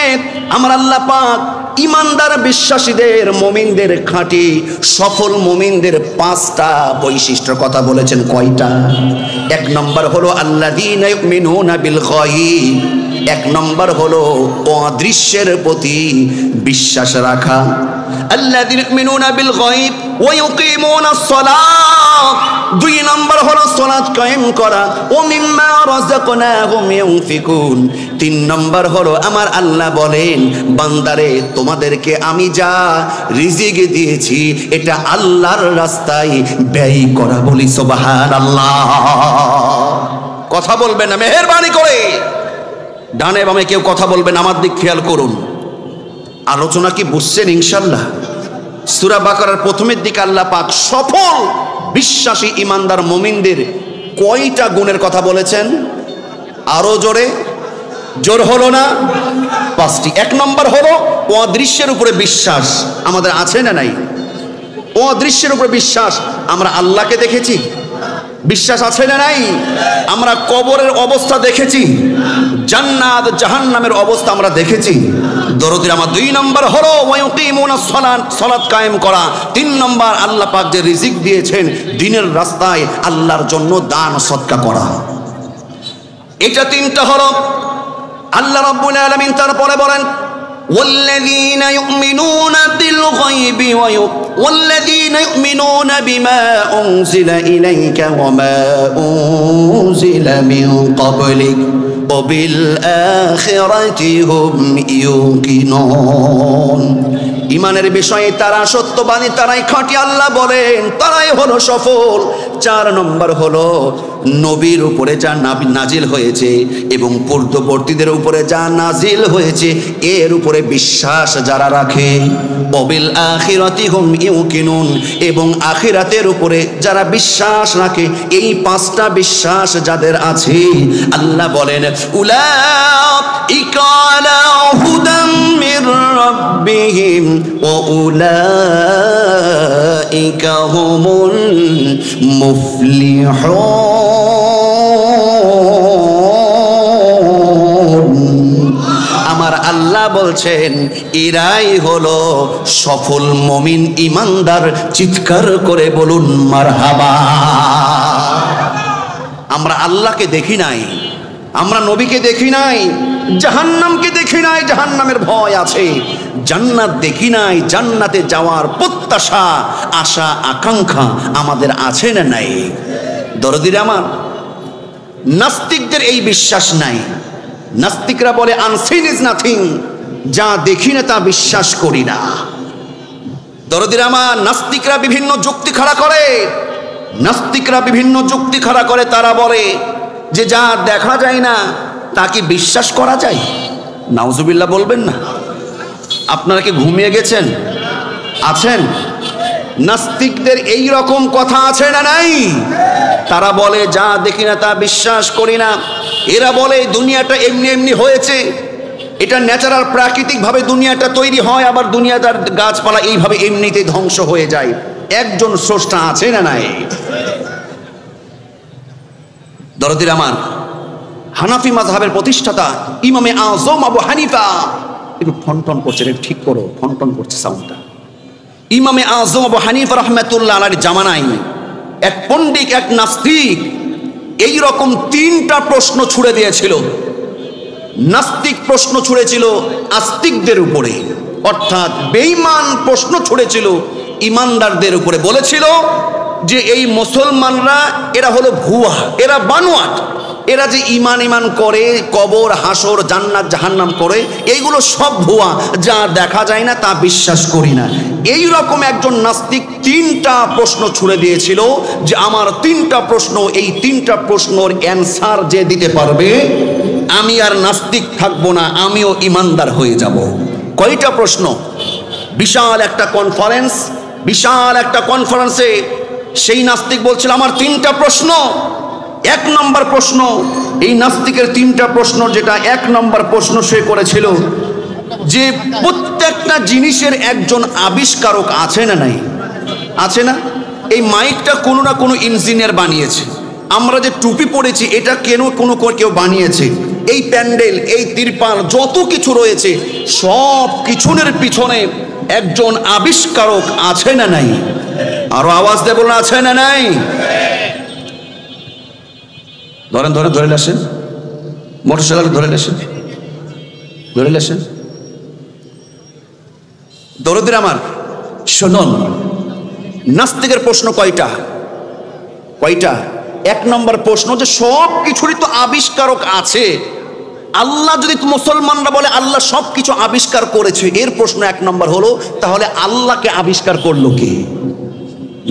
আমরা আল্লাহ পাক ইমানদার বিশ্বাসীদের, মুমিনদের, খাঁটি সফল মুমিনদের 5টা বৈশিষ্ট্যের কথা বলেছেন। কয়টা? 1 নম্বর হলো আল্লাযীনা ইউমিনুনা বিল গায়ব। 1 নম্বর হলো অদৃশ্যের প্রতি বিশ্বাস রাখা। আল্লাযীনা ইউমিনুনা বিল গায়ব ওয়া ইউকিমুনাস সালাত। 2 নম্বর হলো সালাত কায়েম করা। ও মিম্মা রাযাকনাহুম ইউনফিকুন। 3 নম্বর হলো আমার আল্লাহ বলেন, বান্দারে তোমাদেরকে আমি যা রিজিক দিয়েছি এটা আল্লাহর রাস্তায় ব্যয় করা। বলি সুবহানাল্লাহ। কথা বলবেন না মেহেরবানি করে? ডানে বামে কেউ কথা বলবেন, আমার দিক খেয়াল করুন। আলোচনা কি বুঝছেন ইনশাআল্লাহ? সূরা বাকারার প্রথমের দিকে আল্লাহ পাক সফল বিশ্বাসী ইমানদার মুমিনদের কয়টা গুণের কথা বলেছেন? আরো জোরে, জোর হলো না? 5টি। 1 নম্বর হলো অদৃশ্যের উপরে বিশ্বাস। আমাদের আছে না নাই? অদৃশ্যের উপরে বিশ্বাস। আমরা আল্লাহকে দেখেছি, বিশ্বাস আছে না নাই? আমরা কবরের অবস্থা দেখেছি, জান্নাত জাহান্নামের অবস্থা আমরা দেখেছি। দরদির আমার 2 নম্বর হলো ওয়া ইউকিমুনাস সালাত, সালাত কায়েম করা। 3 নম্বর আল্লাহ পাক যে রিজিক দিয়েছেন দ্বীনের রাস্তায় আল্লাহর জন্য দান সদকা করা। এটা 3টা হলো। আল্লাহ রাব্বুল আলামিন তারপরে বলেন والذين يؤمنون بالغيب والذين يؤمنون بما أنزل إليك وما أنزل من قبلك وبالآخرة هم يوقنون। ইমানের বিষয়ে তারা সত্যবাদী, তারাই খাঁটি। আল্লাহ বলেন তারাই হলো সফল 4 নম্বর হলো নবীর উপরে যা নাজিল হয়েছে এবং পূর্ববর্তীদের উপরে যা নাজিল হয়েছে এর উপরে বিশ্বাস যারা রাখে, ওয়াবিল আখিরাতি হুম ইউকিনুন, এবং আখিরাতের উপরে যারা বিশ্বাস রাখে, এই 5টা বিশ্বাস যাদের আছে আল্লাহ বলেন উলাইকা আলা হুদাম মির রাব্বিহিম ওয়া উলাইকা হুমুল মুফলিহুন। আমার আল্লাহ বলছেন এরাই হলো সফল মুমিন ঈমানদার। চিৎকার করে বলুন মারহাবা। আমরা আল্লাহকে দেখি নাই, আমরা নবীকে দেখি নাই, জাহান্নামকে দেখি নাই, জাহান্নামের ভয় আছে, জান্নাত দেখি নাই, জান্নাতে যাওয়ার প্রত্যাশা, আশা, আকাঙ্ক্ষা আমাদের আছে না নাই? দরদিরা আমার, নাস্তিকদের এই বিশ্বাস নাই। নাস্তিকরা বলে আনসিন ইজ নাথিং, যা দেখি না তা বিশ্বাস করি না। দরদিরা আমার, নাস্তিকরা বিভিন্ন যুক্তি খাড়া করে, নাস্তিকরা বিভিন্ন যুক্তি খাড়া করে। তারা বলে যে যা দেখা যায় না তা কি বিশ্বাস করা যায়? নাউজুবিল্লাহ বলবেন না। আপনারা কি ঘুমিয়ে গেছেন? আছেন? নাস্তিকদের এই রকম কথা আছে না নাই? তারা বলে যা দেখি না তা বিশ্বাস করি না। এরা বলে দুনিয়াটা এমনি এমনি হয়েছে, এটা ন্যাচারাল, প্রাকৃতিকভাবে দুনিয়াটা তৈরি হয়, আবার দুনিয়াটার গাছপালা এইভাবে এমনিতে ধ্বংস হয়ে যায়। একজন স্রষ্টা আছে না নাই? দরদির আমার, হানাফি মাযহাবের প্রতিষ্ঠাতা ইমামে আযম আবু হানিফা, একটু ফনটন করছে, একটু ঠিক করো, ফনটন করছে সাউন্ডটা। ইমামে আযম আবু হানিফা রাহমাতুল্লাহ আলাইহির জামানায় এক পণ্ডিত, এক নাস্তিক এই রকম 3টা প্রশ্ন ছুড়ে দিয়েছিল। নাস্তিক প্রশ্ন ছুড়েছিল আস্তিকদের উপরে, অর্থাৎ বেঈমান প্রশ্ন ছুড়েছিল ইমানদারদের উপরে। বলেছিল যে এই মুসলমানরা এরা হলো ভুয়া, এরা বানোয়াট, এরা যে ইমান ইমান করে, কবর হাসর জান্নাত জাহান্নাম করে, এইগুলো সব ভুয়া, যা দেখা যায় না তা বিশ্বাস করি না। এই রকম একজন নাস্তিক 3টা প্রশ্ন ছুড়ে দিয়েছিল যে আমার 3টা প্রশ্ন, এই 3টা প্রশ্নের অ্যান্সার যে দিতে পারবে আমি আর নাস্তিক থাকবো না, আমিও ইমানদার হয়ে যাব। কয়টা প্রশ্ন? বিশাল একটা কনফারেন্স, বিশাল একটা কনফারেন্সে সেই নাস্তিক বলছিল আমার 3টা প্রশ্ন। 1 নম্বর প্রশ্ন, এই নাস্তিকের 3টা প্রশ্ন, যেটা 1 নম্বর প্রশ্ন সে করেছিল যে প্রত্যেকটা জিনিসের একজন আবিষ্কারক আছে না নাই? আছে না? এই মাইকটা কোনো না কোনো ইঞ্জিনিয়ার বানিয়েছে, আমরা যে টুপি পরেছি এটা কেউ বানিয়েছে, এই প্যান্ডেল, এই তিরপাল, যত কিছু রয়েছে সব কিছুর পিছনে একজন আবিষ্কারক আছে না নাই? আরো আওয়াজ দেব না, আছে না নাই? ধরেন ধরে ধরে আসেন, মোটরসাইকেল ধরে আসেন, ধরে আসেন। দরদির আমার শুনুন, নাস্তিকের প্রশ্ন কয়টা? 1 নম্বর প্রশ্ন যে সব কিছুরই তো আবিষ্কারক আছে। আল্লাহ যদি মুসলমানরা বলে আল্লাহ সব কিছু আবিষ্কার করেছে, এর প্রশ্ন 1 নম্বর হলো তাহলে আল্লাহকে আবিষ্কার করলো কে?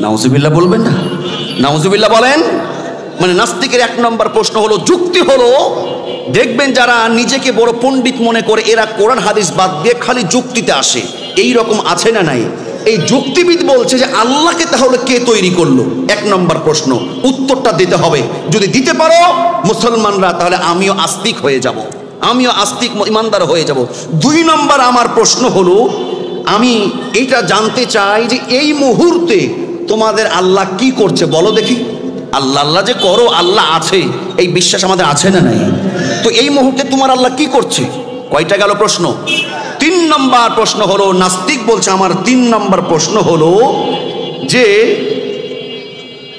নাউজুবিল্লাহ বলবেন না? নাউজুবিল্লাহ বলেন। মানে নাস্তিকের 1 নম্বর প্রশ্ন হলো, যুক্তি হলো, দেখবেন যারা নিজেকে বড় পণ্ডিত মনে করে এরা কোরআন হাদিস বাদ দিয়ে খালি যুক্তিতে আসে, এই রকম আছে না নাই? এই যুক্তিবিদ বলছে যে আল্লাহকে তাহলে কে তৈরি করলো? 1 নম্বর প্রশ্ন, উত্তরটা দিতে হবে। যদি দিতে পারো মুসলমানরা, তাহলে আমিও আস্তিক হয়ে যাব, আমিও আস্তিক ইমানদার হয়ে যাব। 2 নম্বর আমার প্রশ্ন হলো, আমি এইটা জানতে চাই যে এই মুহূর্তে তোমাদের আল্লাহ কি করছে বলো দেখি। আল্লাহ আল্লাহ যে করো, আল্লাহ আছে, এই বিশ্বাস আমাদের আছে না নাই? তো এই মুহূর্তে তোমার আল্লাহ কি করছে? কয়টা গেল প্রশ্ন? 3 নম্বর প্রশ্ন হলো, নাস্তিক বলছে আমার 3 নম্বর প্রশ্ন হলো যে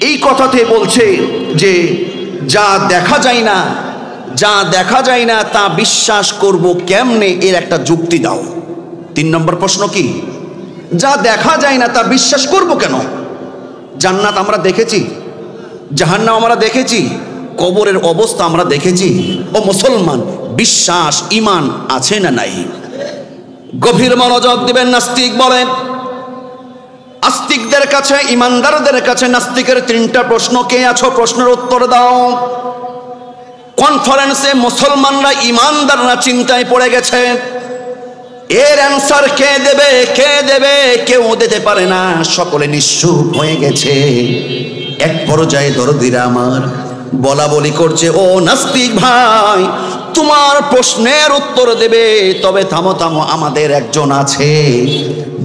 এই কথাতে বলছে যে যা দেখা যায় না, যা দেখা যায় না তা বিশ্বাস করব কেমনে, এর একটা যুক্তি দাও। 3 নম্বর প্রশ্ন কি? যা দেখা যায় না তা বিশ্বাস করব কেন? জান্নাত আমরা দেখেছি, জাহান্নাম আমরা দেখেছি, কবরের অবস্থা আমরা দেখেছি। ও মুসলমান, বিশ্বাস ইমান আছে না নাই? গভীর মনোযোগ দিবেন। নাস্তিক বলেন আস্তিকদের কাছে, ইমানদারদের কাছে নাস্তিকের তিনটা প্রশ্ন। কে আছো? প্রশ্নের উত্তর দাও। কনফারেন্সে মুসলমানরা, ইমানদাররা চিন্তায় পড়ে গেছে, এর অ্যান্সার কে দেবে, কে দেবে? কেউ দিতে পারে না, সকলে নিশ্চুপ হয়ে গেছে। এক পর্যায়ে দরদিরা আমার বলা বলি করছে, ও নাস্তিক ভাই, তোমার প্রশ্নের উত্তর দেবে, তবে থামো থামো, আমাদের একজন আছে।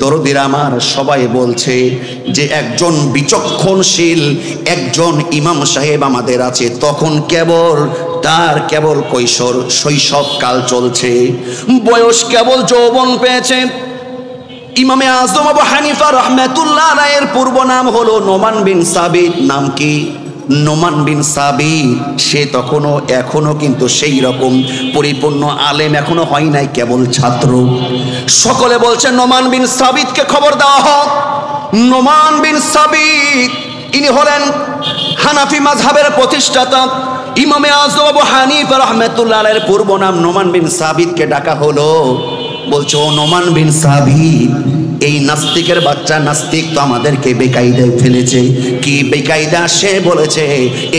দরদিরা আমার সবাই বলছে যে একজন বিচক্ষণশীল একজন ইমাম সাহেব আমাদের আছে। তখন তার কেবল শৈশব কাল চলছে, বয়স কেবল যৌবন পেয়েছে। ইমামে আজম আবু হানিফা রাহমাতুল্লাহ আলাইহির পূর্ব নাম হলো নোমান বিন সাবিত। নাম কি? নোমান বিন সাবিত। সে এখনো কিন্তু সেই রকম পরিপূর্ণ আলেম এখনো হয় নাই, কেবল ছাত্র। সকলে বলছে নোমান বিন সাবিতকে খবর দেওয়া হোক। নোমান বিন সাবিত ইনি হলেন হানাফি মাযহাবের প্রতিষ্ঠাতা। ইমামে আজম আবু হানিফা রাহমাতুল্লাহ আলাইহির পূর্ব নাম নোমান বিন সাবিতকে ডাকা হলো। বলছে, ও নোমান বিন সাবিত, এই নাস্তিকের বাচ্চা নাস্তিক তো আমাদেরকে বেকায়দায় ফেলেছে। কি বেকায়দা? সে বলেছে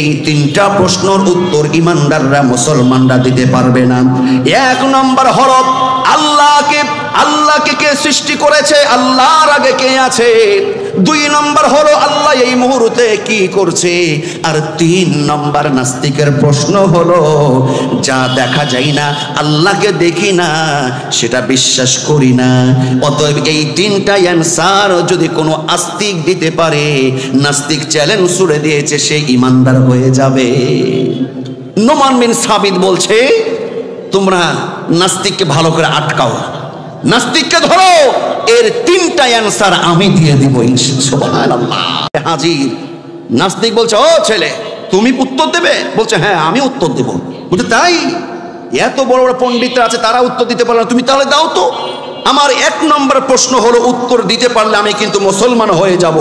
এই তিনটা প্রশ্নের উত্তর ইমানদাররা, মুসলমানরা দিতে পারবে না। এক নম্বর হলো আল্লাহকে কে সৃষ্টি করেছে, আল্লাহর আগে কে আছে? দুই নম্বর হলো আল্লাহ এই মুহূর্তে কি করছে? আর তিন নম্বর নাস্তিকের প্রশ্ন হলো যা দেখা যায় না, আল্লাহকে দেখি না, সেটা বিশ্বাস করি না। অতএব এই তিনটা অ্যান্সার যদি কোনো আস্তিক দিতে পারে, নাস্তিক চ্যালেঞ্জ ছুড়ে দিয়েছে, সে ইমানদার হয়ে যাবে। নোমান বিন সাবিত বলছে, তোমরা নাস্তিককে ভালো করে আটকাও, নাস্তিককে ধরো, এর তিনটা অ্যান্সার আমি দিয়ে দিব সুবহানাল্লাহ। হাজির নাস্তিক বলছে, ও ছেলে, তুমি উত্তর দেবে? বলছে, হ্যাঁ আমি উত্তর দেব। বলছে, তাই? এত বড় বড় পণ্ডিতরা আছে, তারা উত্তর দিতে পারলো না, তুমি তাহলে দাও তো। আমার এক নম্বর প্রশ্ন হলো, উত্তর দিতে পারলে আমি কিন্তু মুসলমান হয়ে যাব।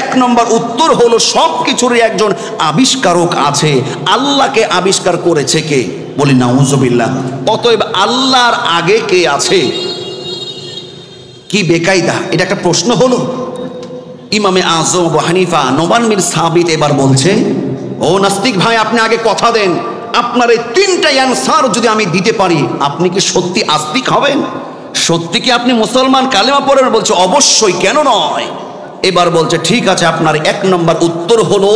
এক নম্বর উত্তর হলো, সব কিছুরই একজন আবিষ্কারক আছে। আল্লাহকে আবিষ্কার করেছে কে? বলি নাউজুবিল্লাহ। অতএব আল্লাহর আগে কে আছে? কি বেকায়দা! এটা একটা প্রশ্ন হলো। ইমামে আজম আবু হানিফা নোমান বিন সাবিত এবার বলছে, ও নাস্তিক ভাই, আপনি আগে কথা দেন, আপনার এই তিনটা অ্যান্সার যদি আমি দিতে পারি, আপনি কি সত্যি আস্তিক হবেন? সত্যি কি আপনি মুসলমান কালেমা পড়বেন? বলছে, অবশ্যই, কেন নয়। এবার বলছে, ঠিক আছে, আপনার এক নম্বর উত্তর হলো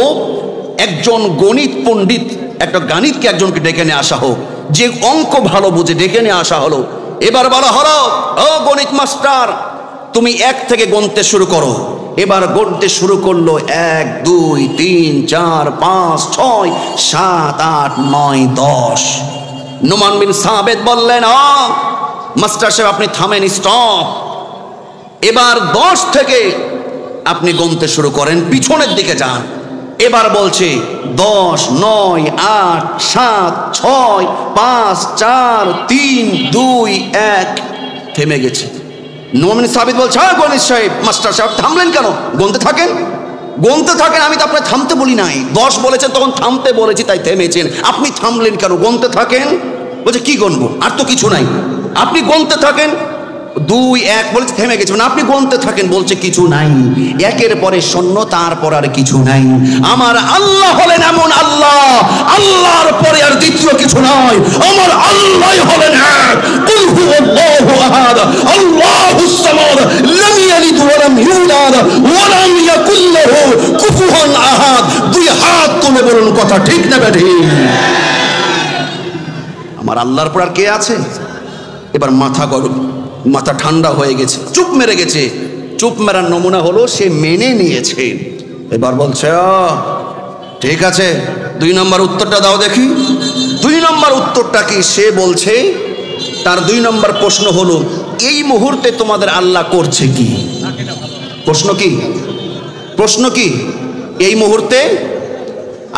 একজন গণিত পণ্ডিত, একটা গাণিতকে একজনকে ডেকে নিয়ে আসা হোক, যে অঙ্ক ভালো বুঝে, ডেকে নিয়ে আসা হলো। এবার বলা হলো, ও গণিত মাস্টার, তুমি 1 থেকে গুনতে শুরু করো। এবার গুনতে শুরু করলো, 1 2 3 4 5 6 7 8 9 10। নোমান বিন সাবিত বললেন, মাস্টার সাহেব আপনি থামেন, স্টপ। এবার 10 থেকে আপনি গুনতে শুরু করেন, পিছনের দিকে যান। এবার বলছে 10 9 8 7 6 5 4 3 2 1। থেমে গেছে। নোমান বিন সাবিত বলছে, হ্যাঁ গণিত সাহেব, মাস্টার সাহেব থামলেন কেন? গুনতে থাকেন, গুনতে থাকেন, আমি তো আপনার থামতে বলি নাই। 10 বলেছেন, তখন থামতে বলেছি, তাই থেমেছেন। আপনি থামলেন কেন? গুনতে থাকেন। বলছে, কি গুনবো? আর তো কিছু নাই, আপনি গুনতে থাকেন। 2 1 বলছে, থেমে গেছে। মানে আপনি গুনতে থাকেন। বলছে, কিছু নাই, একের পরে শূন্য, তারপর আর কিছু নাই। আমার আল্লাহ হলেন এমন আল্লাহ, আল্লাহর পরে আর দ্বিতীয় কিছু নয়। আমার আল্লাহ হলেন এক, কুল হুয়াল্লাহু আহাদ, আল্লাহুস সামাদ, লাম ইয়ালিদ ওয়া লাম ইউলাদ ওয়া লাম ইয়াকুল লাহু কুফুয়ান আহাদ। 2 হাত তুলে বলুন, কথা ঠিক না বেঠিক? আমার আল্লাহর পর আর কে আছে? এবার মাথা গরম, মাথা ঠান্ডা হয়ে গেছে, চুপ মেরে গেছে। চুপ মেরার নমুনা হলো সে মেনে নিয়েছে। এবার বলছে, ঠিক আছে, 2 নম্বর উত্তরটা দাও দেখি। 2 নম্বর উত্তরটা কি? সে বলছে, তার 2 নম্বর প্রশ্ন হলো, এই মুহূর্তে তোমাদের আল্লাহ করছে কি? প্রশ্ন কি? প্রশ্ন কি? এই মুহূর্তে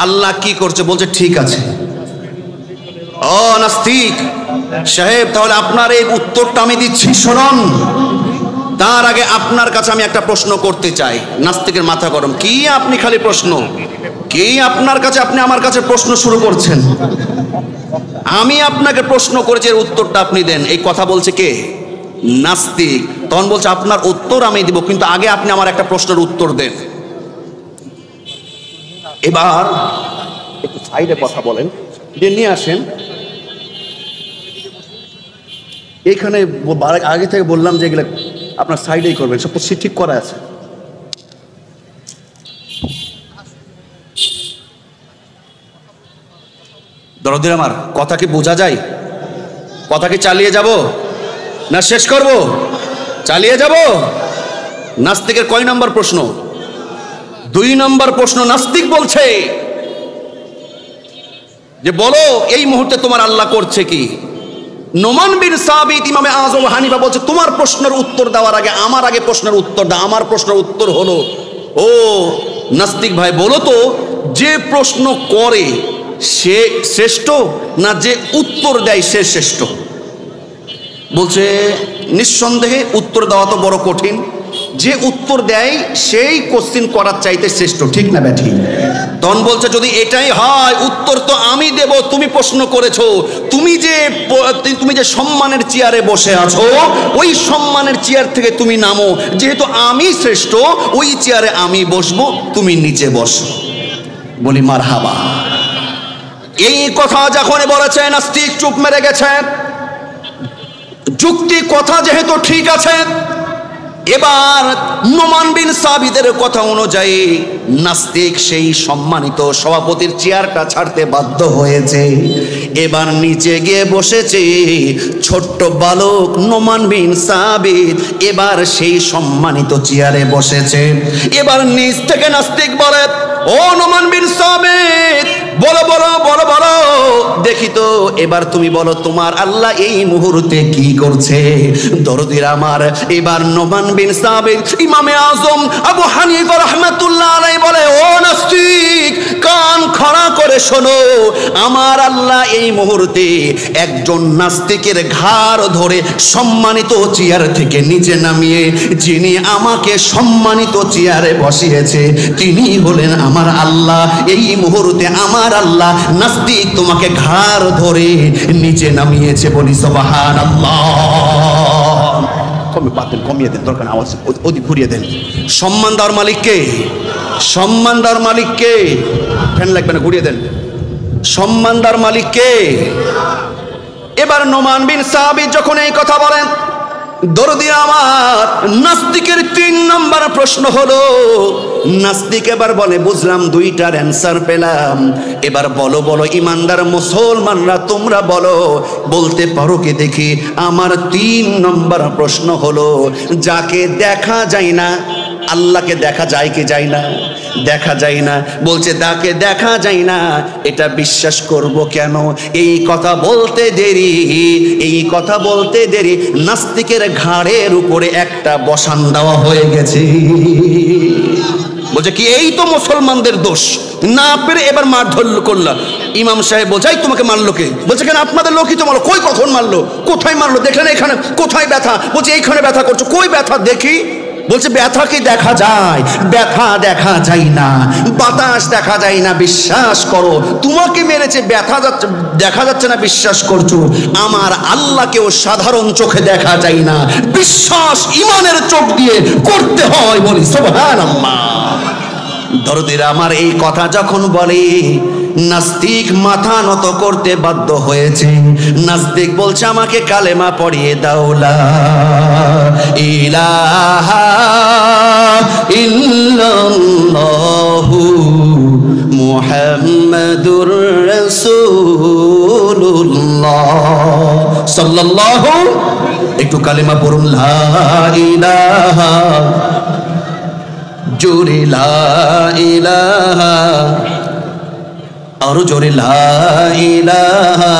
আল্লাহ কি করছে? বলছে, ঠিক আছে। ও নাস্তিক সাহেব, তাহলে আপনার এই উত্তরটা আমি দিচ্ছি, শুনুন। তার আগে আপনার কাছে আমি একটা প্রশ্ন করতে চাই। নাস্তিকের মাথা গরম। কি আপনি খালি প্রশ্ন? কি আপনার কাছে? আপনি আমার কাছে প্রশ্ন শুরু করছেন। আমি আপনাকে প্রশ্ন করেছি, এর উত্তরটা আপনি দেন। এই কথা বলছে কে? নাস্তিক। তখন বলছে আপনার উত্তর আমি দিব, কিন্তু আগে আপনি আমার একটা প্রশ্নের উত্তর দেন। এবার একটু সাইডে কথা বলেন, নিয়ে আসেন। এইখানে আগে থেকে বললাম যে এগুলো আপনার সাইডেই করবেন, সব কিছু ঠিক করা আছে। দরদের আমার কথা কি বোঝা যায়? কথা কি চালিয়ে যাব না শেষ করব? চালিয়ে যাব। নাস্তিকের কয় নম্বর প্রশ্ন? 2 নম্বর প্রশ্ন। নাস্তিক বলছে যে বলো এই মুহূর্তে তোমার আল্লাহ করছে কি? নোমান বিন সাবিত ইমামে আযম হানিফা বলছে তোমার প্রশ্নের উত্তর দেওয়ার আগে আমার আগে প্রশ্নের উত্তর দাও। আমার প্রশ্নের উত্তর হলো, ও নাস্তিক ভাই বলো তো, যে প্রশ্ন করে সে শ্রেষ্ঠ না যে উত্তর দেয় সে শ্রেষ্ঠ? বলছে নিঃসন্দেহে উত্তর দেওয়া তো বড় কঠিন, যে উত্তর দেয় সেই কোশ্চিন করার চাইতে শ্রেষ্ঠ, ঠিক না ব্যাঠি? তখন বলছে যদি এটাই হয় উত্তর তো আমি দেব, তুমি প্রশ্ন করেছো, তুমি যে সম্মানের চেয়ারে বসে আছো ওই সম্মানের চেয়ার থেকে তুমি নামো, যেহেতু আমি শ্রেষ্ঠ ওই চেয়ারে আমি বসবো, তুমি নিচে বসো। বলি মারহাবা। এই কথা যখন বলেছে নাস্তিক চুপ মেরে গেছে। যুক্তি কথা যেহেতু ঠিক আছে, এবার নোমান বিন সাবিতের কথা অনুযায়ী নাস্তিক সেই সম্মানিত সভাপতির চেয়ারটা ছাড়তে বাধ্য হয়েছে। এবার নিচে গিয়ে বসেছে ছোট্ট বালক নোমান বিন সাবিত, এবার সেই সম্মানিত চেয়ারে বসেছে। এবার নিচ থেকে নাস্তিক বলে, ও নোমান বিন সাবিত বলো বলো বলো বলো দেখি তো, এবার তুমি বলো তোমার আল্লাহ এই মুহূর্তে কি করছে? দরদির আমার, এবার নোমান বিন সাবিত ইমামে আজম আবু হানিফা রাহমাতুল্লাহ আলাইহি বলে, ও নাস্তিক কান খাড়া করে শোনো, আমার আল্লাহ এই মুহূর্তে একজন নাস্তিকের ঘাড় ধরে সম্মানিত চেয়ার থেকে নিচে নামিয়ে যিনি আমাকে সম্মানিত চেয়ারে বসিয়েছে তিনি হলেন আমার আল্লাহ। এই মুহূর্তে আমার আল্লাহ নাস্তিক তোমাকে ঘাড় ধরে নিচে নামিয়েছে। বলি সুবহানাল্লাহ। কমিয়ে দেন, দরকার আওয়াজ অধিক ঘুরিয়ে দেন। সম্মান দেওয়ার মালিককে, সম্মান দেওয়ার মালিককে, ফ্যান লাগবে না, ঘুরিয়ে দেন। সম্মান দেওয়ার মালিককে। এবার নোমান বিন সাবিত যখন এই কথা বলেন, দরদি আমার, নাস্তিকের 3 নম্বর প্রশ্ন হলো, নাস্তিক এবার বলে বুঝলাম, 2টার অ্যান্সার পেলাম, এবার বলো বলো ইমানদার মুসলমানরা তোমরা বলো, বলতে পারো কি দেখি? আমার 3 নম্বর প্রশ্ন হলো, যাকে দেখা যায় না, আল্লাহকে দেখা যায় কি যায় না? দেখা যায় না। বলছে তাকে দেখা যায় না, এটা বিশ্বাস করব কেন? এই কথা বলতে দেরি, এই কথা বলতে দেরি নাস্তিকের ঘাড়ের উপরে একটা বসান দেওয়া হয়ে গেছে। বলছে কি এই তো মুসলমানদের দোষ, না পেরে এবার মারধর করলা। ইমাম সাহেব বোঝাই তোমাকে মারলো কে? বলছে কেন আপনাদের লোকই তো মারলো। কই কখন মারলো? কোথায় মারলো? দেখলেন এখানে? কোথায় ব্যথা? বলছে এইখানে ব্যথা করছো। কই ব্যথা দেখি? বলছে ব্যথা কি দেখা যায়? ব্যথা দেখা যায় না, বাতাস দেখা যায় না, বিশ্বাস করো। তোমাকে মেরেছে, ব্যথা যাচ্ছে দেখা যাচ্ছে না, বিশ্বাস করছো। আমার আল্লাহকেও সাধারণ চোখে দেখা যায় না, বিশ্বাস ইমানের চোখ দিয়ে করতে হয়। বলি সুবহানাল্লাহ। দরদিরা আমার, এই কথা যখন বলে নাস্তিক মাথা নত করতে বাধ্য হয়েছে। নাস্তিক বলছে আমাকে কালেমা পড়িয়ে দাও, লা ইলাহা ইল্লাল্লাহু মুহাম্মাদুর রাসূলুল্লাহ সাল্লাল্লাহু, একটু কালেমা পড়ুন, লা ইলাহা, জোরে লা ইলাহা, আরো জোরে লা ইলাহা।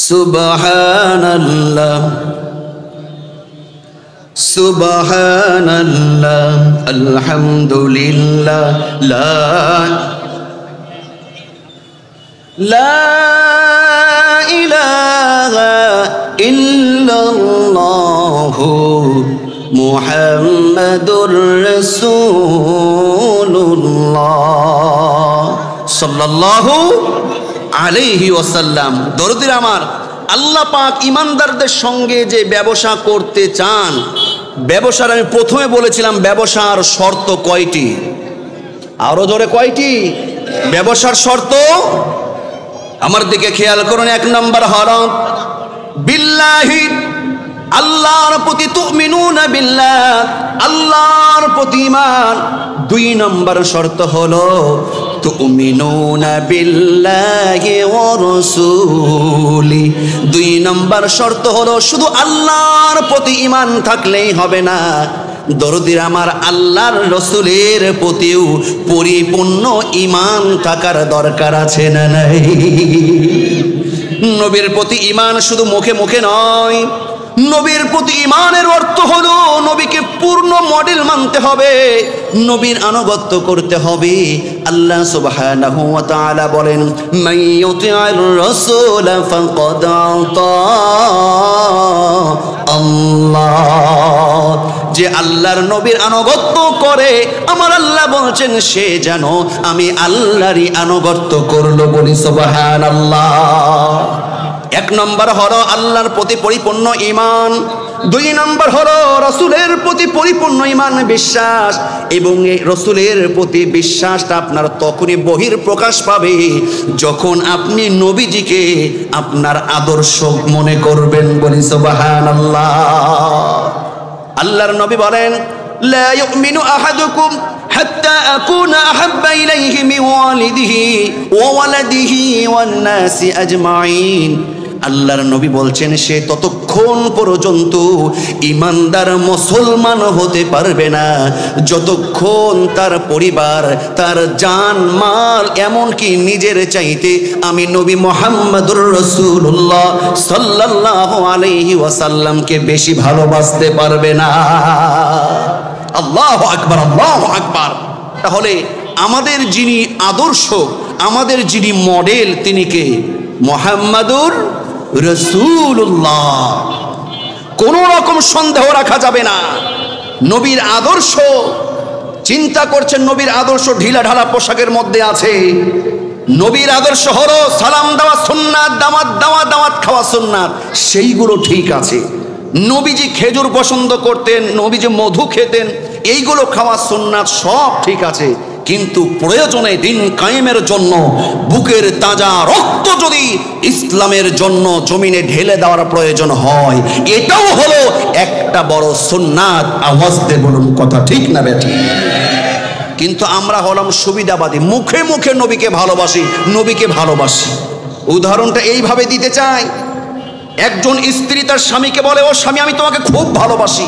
সুবহানাল্লাহ সুবহানাল্লাহ আলহামদুলিল্লাহ, লা ইলাহা ইল্লাল্লাহু মুহাম্মাদুর রাসূলুল্লাহ সাল্লাল্লাহু আলাইহি ওয়াসাল্লাম। দরদির আমার, আল্লাহ পাক ইমানদারদের সঙ্গে যে ব্যবসা করতে চান, ব্যবসার আমি প্রথমে বলেছিলাম ব্যবসার শর্ত কয়টি, আরো জোরে কয়টি ব্যবসার শর্ত? আমার দিকে খেয়াল করুন। 1 নম্বর হলো বিল্লাহি, আল্লাহর প্রতি তুমিনুনা বিল্লাহ, আল্লাহর প্রতি ঈমান। 2 নম্বর শর্ত হলো তুমিনুনা বিল্লাহি ওয়া রাসূলি। 2 নম্বর শর্ত হলো শুধু আল্লাহর প্রতি ঈমান থাকলেই হবে না, দরদির আমার আল্লাহর রসুলের প্রতিও পরিপূর্ণ ঈমান থাকার দরকার আছে না নাই? নবীর প্রতি ঈমান শুধু মুখে মুখে নয়, নবীর প্রতি ঈমানের অর্থ হলো নবীকে পূর্ণ মডেল মানতে হবে, নবীর আনুগত্য করতে হবে। আল্লাহ সুবহানাহু ওয়া তাআলা বলেন, মান ইউতি'আর রাসূল ফাকাদ আতা আল্লাহ। যে আল্লাহর নবীর আনুগত্য করে, আমার আল্লাহ বলছেন সে যেন আমি আল্লাহরই আনুগত্য করলো, বলি সুবহানাল্লাহ। 1 নম্বর হলো আল্লাহর প্রতি পরিপূর্ণ ঈমান। 2 নম্বর হলো রাসূলের প্রতি পরিপূর্ণ ঈমান বিশ্বাস। এবং এই রাসূলের প্রতি বিশ্বাসটা আপনার তখনই বহির প্রকাশ পাবে যখন আপনি নবীজিকে আপনার আদর্শ মনে করবেন, বলি সুবহানাল্লাহ। আল্লাহর নবী বলেন, লা ইউমিনু আহাদুকুম হাত্তা আকুনা আহাব্বা ইলাইহি মিন ওয়ালিদিহি ওয়া ওয়ালাদিহি ওয়ান নাসি আজমাইন। আল্লাহর নবী বলছেন সে ততক্ষণ পর্যন্ত ইমানদার মুসলমান হতে পারবে না যতক্ষণ তার পরিবার, তার জান মাল, এমনকি নিজের চাইতে আমি নবী মুহাম্মদুর রাসূলুল্লাহ সাল্লাল্লাহু আলাইহি ওয়াসাল্লামকে বেশি ভালোবাসতে পারবে না। আল্লাহু আকবার, আল্লাহু আকবার। তাহলে আমাদের যিনি আদর্শ, আমাদের যিনি মডেল, তিনি কে? মুহাম্মাদুর রাসূলুল্লাহ। কোনো রকম সন্দেহ রাখা যাবে না। নবীর আদর্শ, চিন্তা করছেন নবীর আদর্শ ঢিলা ঢালা পোশাকের মধ্যে আছে। নবীর আদর্শ হলো সালাম দেওয়া সুন্নাত, দাওয়াত দেওয়া, দাওয়াত খাওয়া সুন্নাত, সেইগুলো ঠিক আছে। নবীজি খেজুর পছন্দ করতেন, নবীজি মধু খেতেন, এইগুলো খাওয়া সুন্নাত, সব ঠিক আছে। কিন্তু প্রয়োজনে দিন কায়েমের জন্য বুকের তাজা রক্ত যদি ইসলামের জন্য জমিনে ঢেলে দেওয়ার প্রয়োজন হয়, এটাও হলো একটা বড় সুন্নাত। আওয়াজ দিয়ে বলুন, কথা ঠিক না বেঠি? কিন্তু আমরা হলাম সুবিধাবাদী, মুখে মুখে নবীকে ভালোবাসি, নবীকে ভালোবাসি। উদাহরণটা এইভাবে দিতে চাই, একজন স্ত্রী তার স্বামীকে বলে, ও স্বামী আমি তোমাকে খুব ভালোবাসি।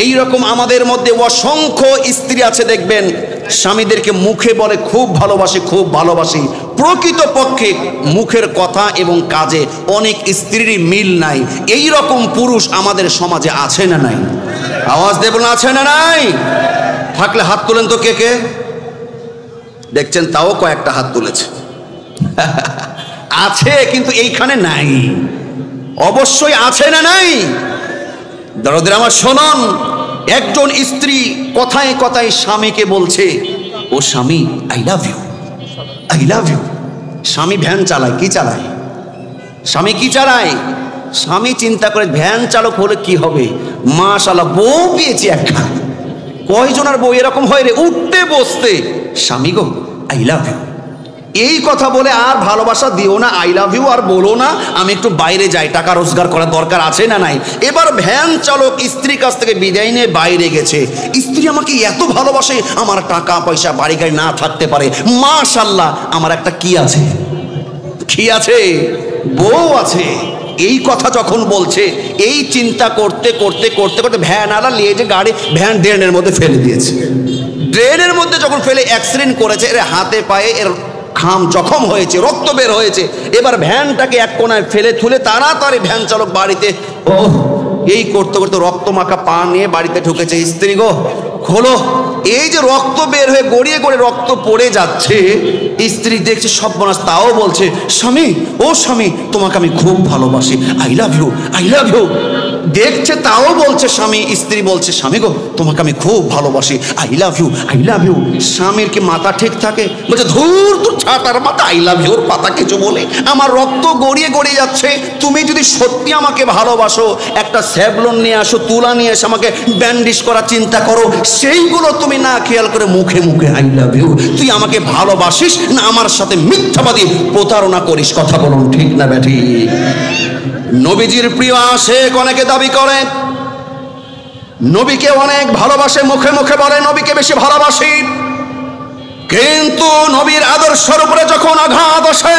এই রকম আমাদের মধ্যে অসংখ্য স্ত্রী আছে, দেখবেন স্বামীদেরকে মুখে বলে খুব ভালোবাসি, খুব ভালোবাসি। প্রকৃতপক্ষে মুখের কথা এবং কাজে অনেক স্ত্রীরই মিল নাই। এই রকম পুরুষ আমাদের সমাজে আছে না নাই? আওয়াজ দেবেন, আছে না নাই? থাকলে হাত তোলেন তো কে কে? দেখছেন তাও কয়েকটা হাত তুলেছে। আছে, কিন্তু এইখানে নাই। অবশ্যই আছে না নাই? দরদের আমার শোনন, একজন স্ত্রী কথায় কথায় স্বামীকে বলছে, ও স্বামী I love you, I love you. স্বামী ভ্যান চালায়, কি চালায়? স্বামী কি চালায়? স্বামী চিন্তা করে ভ্যান চালক হলে কি হবে, মাশাআল্লাহ বউ পেয়েছি একটা। কয়জনের বউ এরকম হয় রে, উঠতে বসতে স্বামী গো আই লাভ ইউ। এই কথা বলে আর ভালোবাসা দিও না, আই লাভ ইউ আর বলো না, আমি একটু বাইরে যাই, টাকা রোজগার করার দরকার আছে না নাই? এবার ভ্যান চালক স্ত্রীর কাছ থেকে বিদায় নিয়ে বাইরে গেছে। স্ত্রী আমাকে এত ভালোবাসে, আমার টাকা পয়সা বাড়ি গাড়ি না থাকতে পারে, মাশাআল্লাহ আমার একটা কি আছে, কি আছে? বউ আছে। এই কথা যখন বলছে, এই চিন্তা করতে করতে করতে করতে ভ্যান আলা নিয়ে যে গাড়ি, ভ্যান ড্রেনের মধ্যে ফেলে দিয়েছে। ড্রেনের মধ্যে যখন ফেলে অ্যাক্সিডেন্ট করেছে, এর হাতে পায়ে এর খাম জখম হয়েছে, রক্ত বের হয়েছে। এবার ভ্যানটাকে এক কোনায় ফেলে তুলে তাড়াতাড়ি ভ্যান চালক বাড়িতে, ও এই করতে করতে রক্ত মাখা পা নিয়ে বাড়িতে ঢুকেছে। স্ত্রী গো খোলো, এই যে রক্ত বের হয়ে গড়িয়ে গড়িয়ে রক্ত পড়ে যাচ্ছে। স্ত্রী দেখছে সর্বনাশ, তাও বলছে, স্বামী ও স্বামী তোমাকে আমি খুব ভালোবাসি, I love you, I love you. দেখছে তাও বলছে স্বামী, স্ত্রী বলছে স্বামী গো তোমাকে আমি খুব ভালোবাসি, I love you, I love you. স্বামীর কি মাথা ঠিক থাকে? বলছে ধুর তোর ছাতার মাথা, আই লাভ ইউর পাতা কিছু বলে আমার রক্ত গড়িয়ে গড়িয়ে যাচ্ছে। তুমি যদি সত্যি আমাকে ভালোবাসো একটা স্যাভলন নিয়ে আসো, তুলা নিয়ে এসে আমাকে ব্যান্ডিশ করার চিন্তা করো, সেইগুলো তুমি না খেয়াল করে মুখে মুখে আই লাভ ইউ। তুই আমাকে ভালোবাসিস না আমার সাথে মিথ্যাবাদী প্রতারণা করিস? কথা বলুন ঠিক না ব্যাঠি? নবীজির প্রিয় আশেক অনেকে দাবি করে নবীকে অনেক ভালোবাসে, মুখে মুখে বলে নবীকে বেশি ভালোবাসি, কিন্তু নবীর আদর্শের উপরে যখন আঘাত আসে,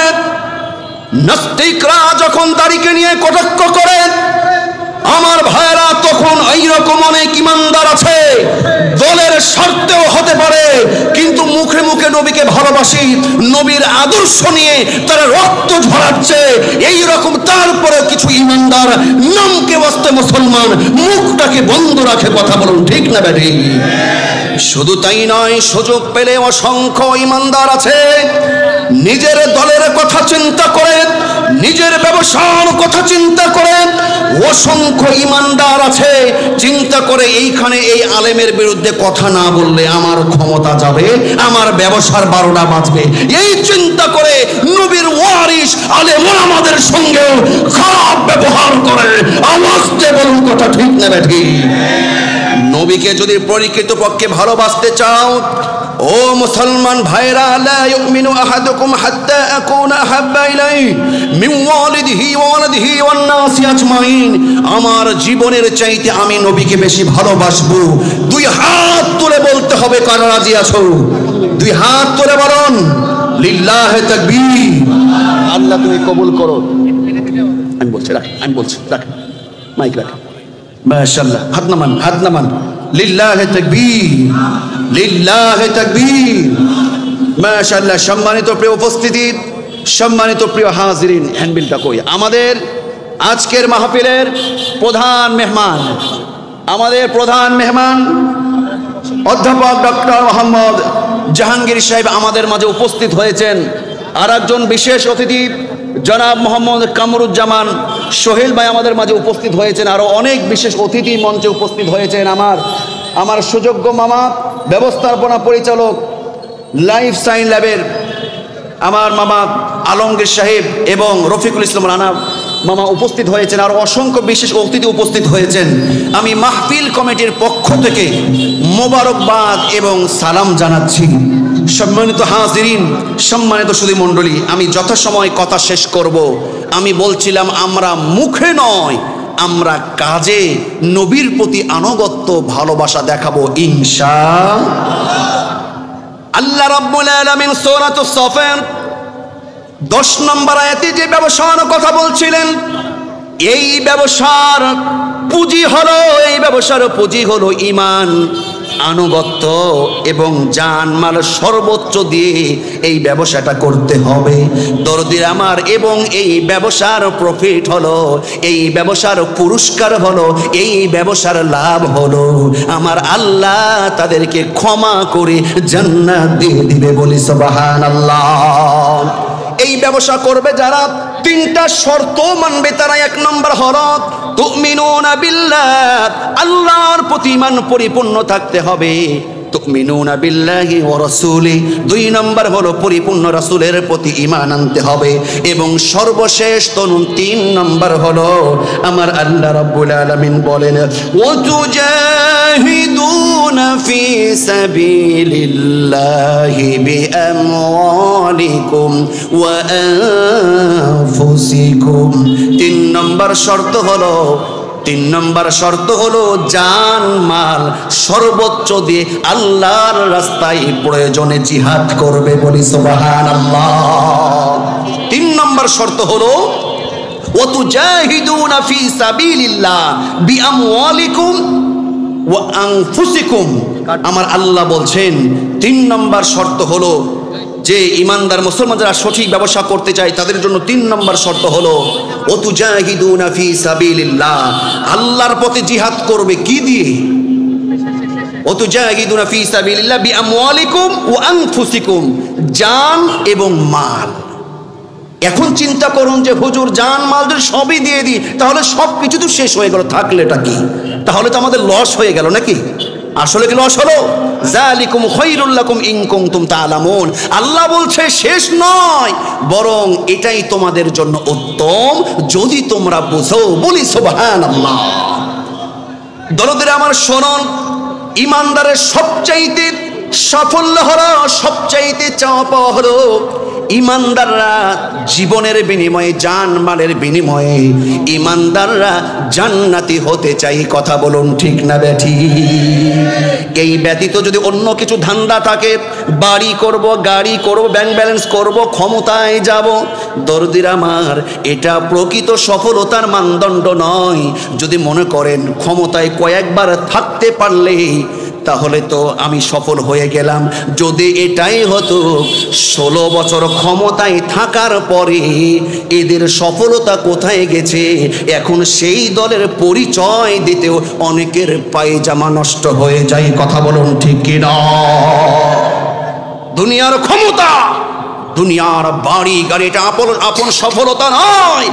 নাস্তিকরা যখন দাড়িকে নিয়ে কটাক্ষ করে, আমার ভাইরা তখন এইরকম অনেক ইমানদার আছে দলের স্বার্থেও হতে পারে কিন্তু মুখে মুখে নবীকে ভালোবাসি, নবীর আদর্শ নিয়ে তারা রক্ত ঝরাচ্ছে, এইরকম তারপরে কিছু ইমানদার নামকে বাস্তে মুসলমান মুখটাকে বন্ধ রাখে। কথা বলুন ঠিক না ব্যাটি? শুধু তাই নয়, সুযোগ পেলে অসংখ্য ইমানদার আছে নিজের দলের কথা চিন্তা করে, নিজের ব্যবসার কথা চিন্তা করে, অসংখ্য ইমানদার আছে চিন্তা করে এইখানে এই আলেমের বিরুদ্ধে কথা না বললে আমার ক্ষমতা যাবে, আমার ব্যবসার 12টা বাজবে, এই চিন্তা করে নবীর ওয়ারিস আলেম আমাদের সঙ্গে খারাপ ব্যবহার করে। আওয়াজ দিয়ে বলুন কথা ঠিক না ব্যাঠি? নবীকে যদি প্রকৃতপক্ষে ভালোবাসতে চাও ও মুসলমান ভাইরা, লা ইউমিনু আহাদুকুম হাত্তা আকুনা আহাব্বা ইলাইহি মিন ওয়ালিদিহি ওয়া ওয়ালাদিহি ওয়ান নাসি আজমাইন। আমার জীবনের চাইতে আমি নবীকে বেশি ভালোবাসবো। দুই হাত তুলে বলতে হবে কারা রাজি আছো? দুই হাত তুলে বলুন লিল্লাহি তাকবীর। আল্লাহ তুমি কবুল করো। আমি বলছি রাখ, আমি বলছি রাখ, মাইক রাখ। মাশাআল্লাহ, হাত নামান, হাত নামান। লিল্লাহি তাকবীর, লিল্লাহি তাকবীর। মাশাআল্লাহ। সম্মানিত প্রিয় উপস্থিতি, সম্মানিত প্রিয় হাজিরিন, হ্যান্ডবিলটা কই? আমাদের আজকের মাহফিলের প্রধান মেহমান, আমাদের প্রধান মেহমান অধ্যাপক ডক্টর মোহাম্মদ জাহাঙ্গীর সাহেব আমাদের মাঝে উপস্থিত হয়েছেন। আর একজন বিশেষ অতিথি জনাব মোহাম্মদ কামরুজ্জামান সোহেল ভাই আমাদের মাঝে উপস্থিত হয়েছেন। আরও অনেক বিশেষ অতিথি মঞ্চে উপস্থিত হয়েছেন। আমার সুযোগ্য মামা ব্যবস্থাপনা পরিচালক লাইফ সাইন ল্যাবের আমার মামা আলমগীর সাহেব এবং রফিকুল ইসলাম রানা মামা উপস্থিত হয়েছেন। আর অসংখ্য বিশেষ অতিথি উপস্থিত হয়েছেন। আমি মাহফিল কমিটির পক্ষ থেকে মোবারকবাদ এবং সালাম জানাচ্ছি। সম্মানিত হাজিরিন, সম্মানিত সুধী মণ্ডলী, আমি যথাসময় কথা শেষ করব। আমি বলছিলাম আমরা মুখে নয়, আমরা কাজে নবীর প্রতি আনুগত্য ভালোবাসা দেখাবো ইনশাআল্লাহ। আল্লাহ রাব্বুল আলামিন সূরাতুস সাফের 10 নম্বর আয়াতে যে ব্যবসার কথা বলছিলেন, এই ব্যবসার পুঁজি হলো, এই ব্যবসার পুঁজি হলো ঈমান, আনুগত্য এবং জানমাল সর্বোচ্চ দিয়ে এই ব্যবসাটা করতে হবে। দরদির আমার, এবং এই ব্যবসার প্রফিট হলো, এই ব্যবসার পুরস্কার হলো, এই ব্যবসার লাভ হলো আমার আল্লাহ তাদেরকে ক্ষমা করে জান্নাত দিয়ে দিবে। বলি সুবহানাল্লাহ। এই ব্যবসা করবে যারা, 3টা শর্ত মানবে তারা। 1 নম্বর হলো তুমিনুনা বিল্লাহ, আল্লাহর প্রতি ঈমান পরিপূর্ণ থাকতে হবে। তুমিনুনা বিল্লাহি ওয়া রাসূলি, 2 নম্বর হলো পরিপূর্ণ রাসূলের প্রতি ঈমান আনতে হবে। এবং সর্বশেষ 3 নম্বর হলো আমার আল্লাহ রাব্বুল আলামিন বলেন ওয়া তুজাহিদুনা ফি সাবিলিল্লাহি বিআমওয়ালিকুম ওয়া আনফুসিকুম। 3 নম্বর শর্ত হলো, 3 নম্বর শর্ত হলো জান মাল সর্বোচ্চ দিয়ে আল্লাহর রাস্তায় প্রয়োজনে জিহাদ করবে। বলি সুবহানাল্লাহ। 3 নম্বর শর্ত হলো ওয়া তুজাহিদুনা ফি সাবিলিল্লাহ বিআমওয়ালিকুম ওয়া আনফুসিকুম। আমার আল্লাহ বলছেন 3 নম্বর শর্ত হলো যে ইমানদার মুসলমান যারা সঠিক ব্যবসা করতে চায় তাদের জন্য 3 নম্বর শর্ত হলো ওয়াতুজাহিদুনা ফি সাবিলিল্লাহ, আল্লাহর পথে জিহাদ করবে। কি দিয়ে? ওয়াতুজাহিদুনা ফি সাবিলিল্লাহ বিআমওয়ালিকুম ওয়া আনফুসিকুম, জান এবং মাল। এখন চিন্তা করুন যে হুজুর জান মাল সবই দিয়ে দিই, তাহলে সব কিছু তো শেষ হয়ে গেল, থাকলেটা কি? তাহলে তো আমাদের লস হয়ে গেল নাকি? আসলে কি লস হলো? যালিকুম খায়রুল লাকুম ইন কুনতুম তা'লামুন। আল্লাহ বলছে শেষ নয়, বরং এটাই তোমাদের জন্য উত্তম যদি তোমরা বুঝো। বলি সুবহানাল্লাহ। দরদের আমার শুনুন, ইমানদারের সবচাইতে সাফল্য হলো, সবচাইতে চাওয়া পাওয়া হলো ইমানদাররা জীবনের বিনিময়ে, জানমালের বিনিময়ে ইমানদাররা জান্নাতি হতে চাই। কথা বলুন ঠিক না বেঠি? এই ব্যতীত যদি অন্য কিছু ধান্দা থাকে, বাড়ি করব, গাড়ি করব, ব্যাংক ব্যালেন্স করব, ক্ষমতায় যাব, দরদির আমার এটা প্রকৃত সফলতার মানদণ্ড নয়। যদি মনে করেন ক্ষমতায় কয়েকবার থাকতে পারলে তাহলে তো আমি সফল হয়ে গেলাম, যদি এটাই হতো 16 বছর ক্ষমতায় থাকার পরে এদের সফলতা কোথায় গেছে, এখন সেই দলের পরিচয় দিতেও অনেকের পায়জামা নষ্ট হয়ে যায়। কথা বলুন ঠিক কি না? দুনিয়ার ক্ষমতা, দুনিয়ার বাড়ি গাড়ি এটা আপন সফলতা নয়,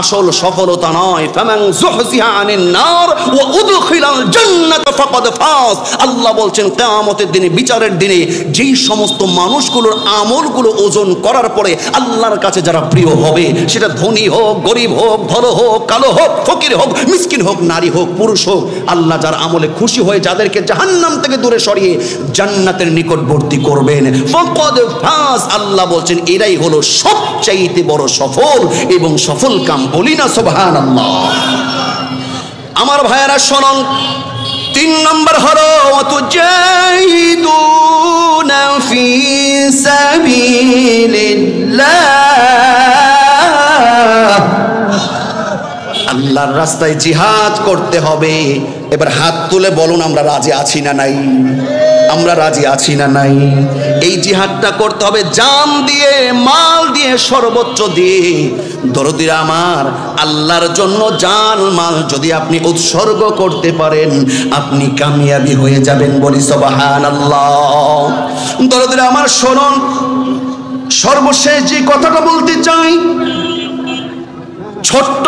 আসল সফলতা নয়। ফামান যুহজিহা আনিন নার ওয়া উদখিলাল জান্নাত ফাকাদ ফাজ। আল্লাহ বলছেন কিয়ামতের দিনে, বিচারের দিনে যেই সমস্ত মানুষগুলোর আমলগুলো ওজন করার পরে আল্লাহর কাছে যারা প্রিয় হবে, সেটা ধনী হোক, গরিব হোক, ভালো হোক, কালো হোক, ফকির হোক, মিসকিন হোক, নারী হোক, পুরুষ হোক, আল্লাহ যার আমলে খুশি হয়ে যাদেরকে জাহান্নাম থেকে দূরে সরিয়ে জান্নাতের নিকটবর্তী করবেন, ফাকাদ ফাজ। আল্লাহ বলছেন এরাই হলো সবচাইতে বড় সফল এবং সফল কাম। বলি না সুবহানাল্লাহ। আমার ভাইয়েরা শুনুন, 3 নম্বর হলো ওয়াতুজাহিদুনা ফি সাবিলিল্লাহ। আল্লাহর রাস্তায় জিহাদ করতে হবে। এবার হাত তুলে বলুন আমরা রাজি আছি না নাই? আমরা রাজি আছি না নাই? এই জিহাদটা করতে হবে জান দিয়ে, মাল দিয়ে, সর্বোচ্চ দিয়ে। দরদিরা আমার, আল্লাহর জন্য জান মাল যদি আপনি উৎসর্গ করতে পারেন, আপনি কামিয়াবি হয়ে যাবেন। বলি সুবহানাল্লাহ। দরদিরা আমার শুনুন, সর্বশেষ যে কথাটা বলতে চাই, ছোট্ট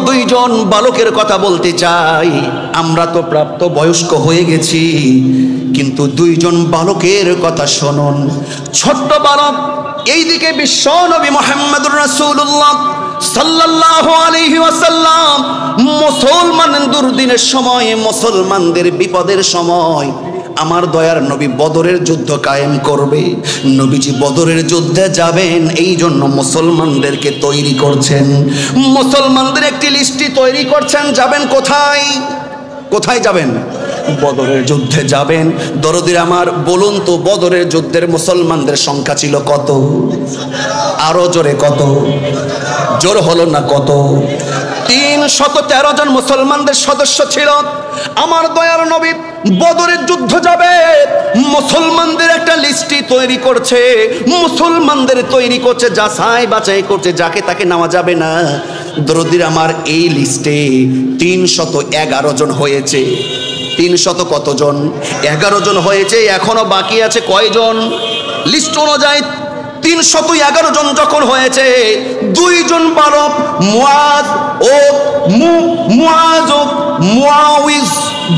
2 জন বালকের কথা বলতে চাই। আমরা তো প্রাপ্ত বয়স্ক হয়ে গেছি, কিন্তু 2 জন বালকের কথা শুনুন। ছোট্ট বালক, এইদিকে বিশ্ব নবী মুহাম্মদুর রাসূলুল্লাহ সাল্লাল্লাহু আলাইহি ওয়াসাল্লাম মুসলমানদের দুর্দিনের সময়, মুসলমানদের বিপদের সময় আমার দয়ার নবী বদরের যুদ্ধ কায়েম করবে। নবীজি বদরের যুদ্ধে যাবেন, এই জন্য মুসলমানদেরকে তৈরি করছেন। মুসলমানদের একটি লিস্টি তৈরি করছেন। যাবেন কোথায়? কোথায় যাবেন? বদরের যুদ্ধে যাবেন। দরদির আমার বলুন তো, বদরের যুদ্ধের মুসলমানদের সংখ্যা ছিল কত? আরো জোরে কত? জোর হলো না কত? 313 জন মুসলমানদের সদস্য ছিল। আমার দয়ার নবী বদরের যুদ্ধ যাবে, মুসলমানদের একটা লিস্টি তৈরি করছে, মুসলমানদের তৈরি করছে, যাচাই বাছাই করছে, যাকে তাকে নেওয়া যাবে না। দরদির আমার এই লিস্টে 311 জন হয়েছে। 300 কত জন? 11 জন হয়েছে। এখনো বাকি আছে কয়জন? লিস্ট অনুযায়ী 311 জন যখন হয়েছে, 2 জন বালক মুআদ ও মুআউইজ,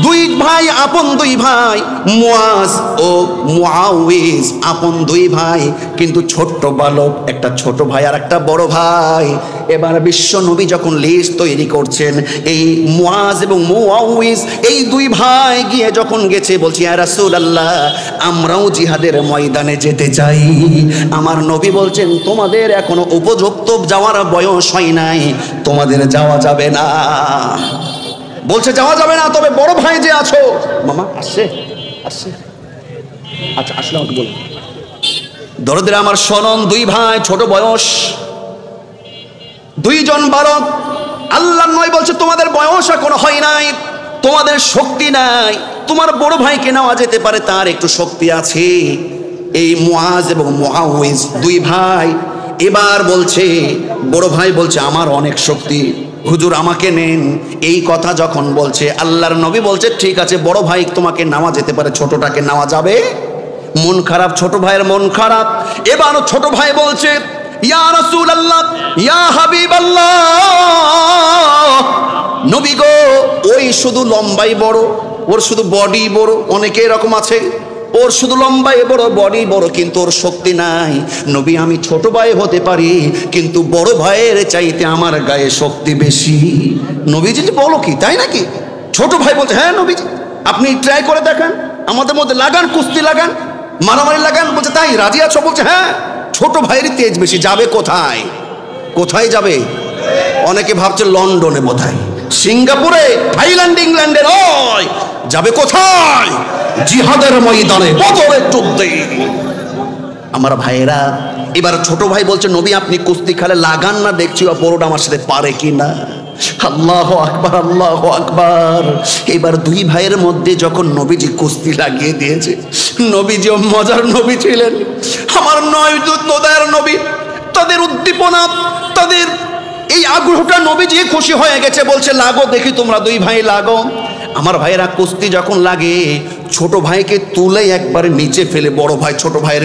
2 ভাই, আপন 2 ভাই, মুআজ ও মুআউইজ আপন 2 ভাই, কিন্তু ছোট্ট বালক, একটা ছোট ভাই আর একটা বড় ভাই। এবার বিশ্ব নবী যখন লিস্ট তৈরি করছেন, এই মুআজ এবং মুআউইজ এই 2 ভাই গিয়ে যখন গেছে, বলছি ইয়া রাসূলুল্লাহ আমরাও জিহাদের ময়দানে যেতে চাই। আমার নবী বলছেন তোমাদের এখনো উপযুক্ত যাওয়ার বয়স হয় নাই, তোমাদের যাওয়া যাবে না। বলছে যাওয়া যাবে না, তবে বড় ভাই যে আছো, মামা আসছে আসছে, আচ্ছা আসলে আমাকে বলুন। দরদের আমার শোনন, 2 ভাই, ছোট বয়স, 2 জন বালক। আল্লাহ নয় বলছে তোমাদের বয়স এখনো হয় নাই, তোমাদের শক্তি নাই। তোমার বড় ভাইকে নেওয়া যেতে পারে, তার একটু শক্তি আছে। এই মুআজ এবং মুআউইজ 2 ভাই। এবার বলছে বড় ভাই বলছে আমার অনেক শক্তি, হুজুর আমাকে নেন। এই কথা যখন বলছে, আল্লাহর নবী বলছে ঠিক আছে বড় ভাই তোমাকে নেওয়া যেতে পারে, ছোটটাকে নেওয়া যাবে। মন খারাপ, ছোট ভাইয়ের মন খারাপ। এবার ছোট ভাই বলছে ইয়া রাসূলুল্লাহ, ইয়া হাবিবাল্লাহ, নবী গো, ওই শুধু লম্বাই বড়, ওর শুধু বডি বড়, অনেকে এরকম আছে, ওর শুধু লম্বাই বড়, বডি বড়, কিন্তু ওর শক্তি নাই। নবী, আমি ছোট ভাই হতে পারি, কিন্তু বড় ভাইয়ের চাইতে আমার গায়ে শক্তি বেশি। নবীজি বলো কি, তাই নাকি? ছোট ভাই বলছে, হ্যাঁ নবীজি, আপনি ট্রাই করে দেখেন, আমাদের মধ্যে লাগান, কুস্তি লাগান, মারামারি লাগান। বলছে তাই রাজি আছো? বলছে হ্যাঁ। ছোট ভাইয়েরই তেজ বেশি। যাবে কোথায়? কোথায় যাবে? অনেকে ভাবছে লন্ডনে, বোধহয় সিঙ্গাপুরে, থাইল্যান্ড, ইংল্যান্ডে নয়, যাবে কোথায়? জিহাদের ময়দানে, বদরের যুদ্ধে। আমার ভাইয়েরা, এবার ছোট ভাই বলছে, নবী আপনি কুস্তি খেলে লাগান না, দেখছি বড়টা আমার সাথে পারে কিনা। আল্লাহু আকবার, আল্লাহু আকবার। এবার দুই ভাইয়ের মধ্যে যখন নবীজি কুস্তি লাগিয়ে দিয়েছে, নবীজিও মজার নবী ছিলেন, আমার নয় দূতদের নবী। তাদের উদ্দীপনা, তাদের এই আগ্রহটা নবীজি খুশি হয়ে গেছে, বলছে লাগো দেখি, তোমরা দুই ভাই লাগো। আমার ভাইয়েরা কুস্তি যখন লাগে, ছোট ভাইকে তুলে একবারে নিচে ফেলে বড় ভাই ছোট ভাইয়ের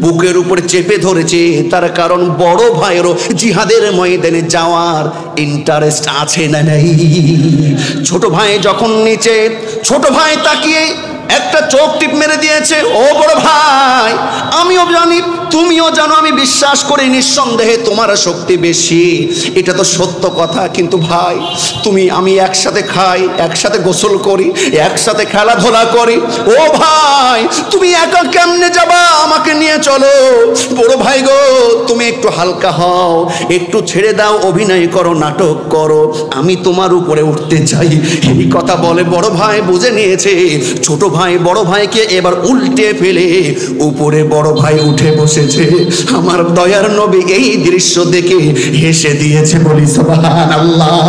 বুকের উপরে চেপে ধরেছে। তার কারণ বড় ভাইয়েরও জিহাদের ময়দানে যাওয়ার ইন্টারেস্ট আছে না নাই? ছোট ভাই যখন নিচে, ছোট ভাই তাকিয়ে একটা চোখ টিপ মেরে দিয়েছে, ও বড় ভাই, আমিও জানি, তুমিও জানো, আমি বিশ্বাস করি নিঃসন্দেহে তোমার শক্তি বেশি, এটা তো সত্য কথা, কিন্তু ভাই তুমি আমি একসাথে খাই, একসাথে গোসল করি, একসাথে খেলাধুলা করি, ও ভাই তুমি একা কেমনে যাবা? আমাকে নিয়ে চলো। বড় ভাই গো, তুমি একটু হালকা হও, একটু ছেড়ে দাও, অভিনয় করো, নাটক করো, আমি তোমার উপরে উঠতে চাই। এই কথা বলে বড় ভাই বুঝে নিয়েছে, ছোট ভাই বড় ভাইকে এবার উল্টে ফেলে উপরে বড় ভাই উঠে বসেছে। আমার দয়ার নবী এই দৃশ্য দেখে হেসে দিয়েছে, বলি সুবহানাল্লাহ।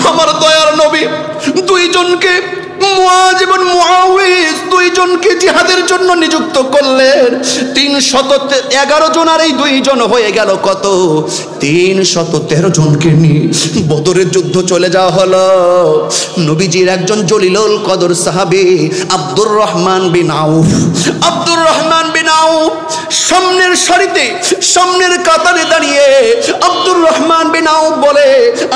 আমার দয়ার নবী দুইজনকে, মুআজ এবং মুআউইজ, দুইজনকে জিহাদের জন্য নিযুক্ত করলেন। 311 জন, আর এই দুইজন হয়ে গেল কত? 313 জনকে নিয়ে বদরের যুদ্ধ চলে যাওয়া হলো। নবীজির একজন জলিলুল কদর সাহাবী আব্দুর রহমান বিন আউফ, আব্দুর রহমান বিন আউফ সামনের সারিতে, সামনের কাতারে দাঁড়িয়ে আব্দুর রহমান বিন আউফ বলে,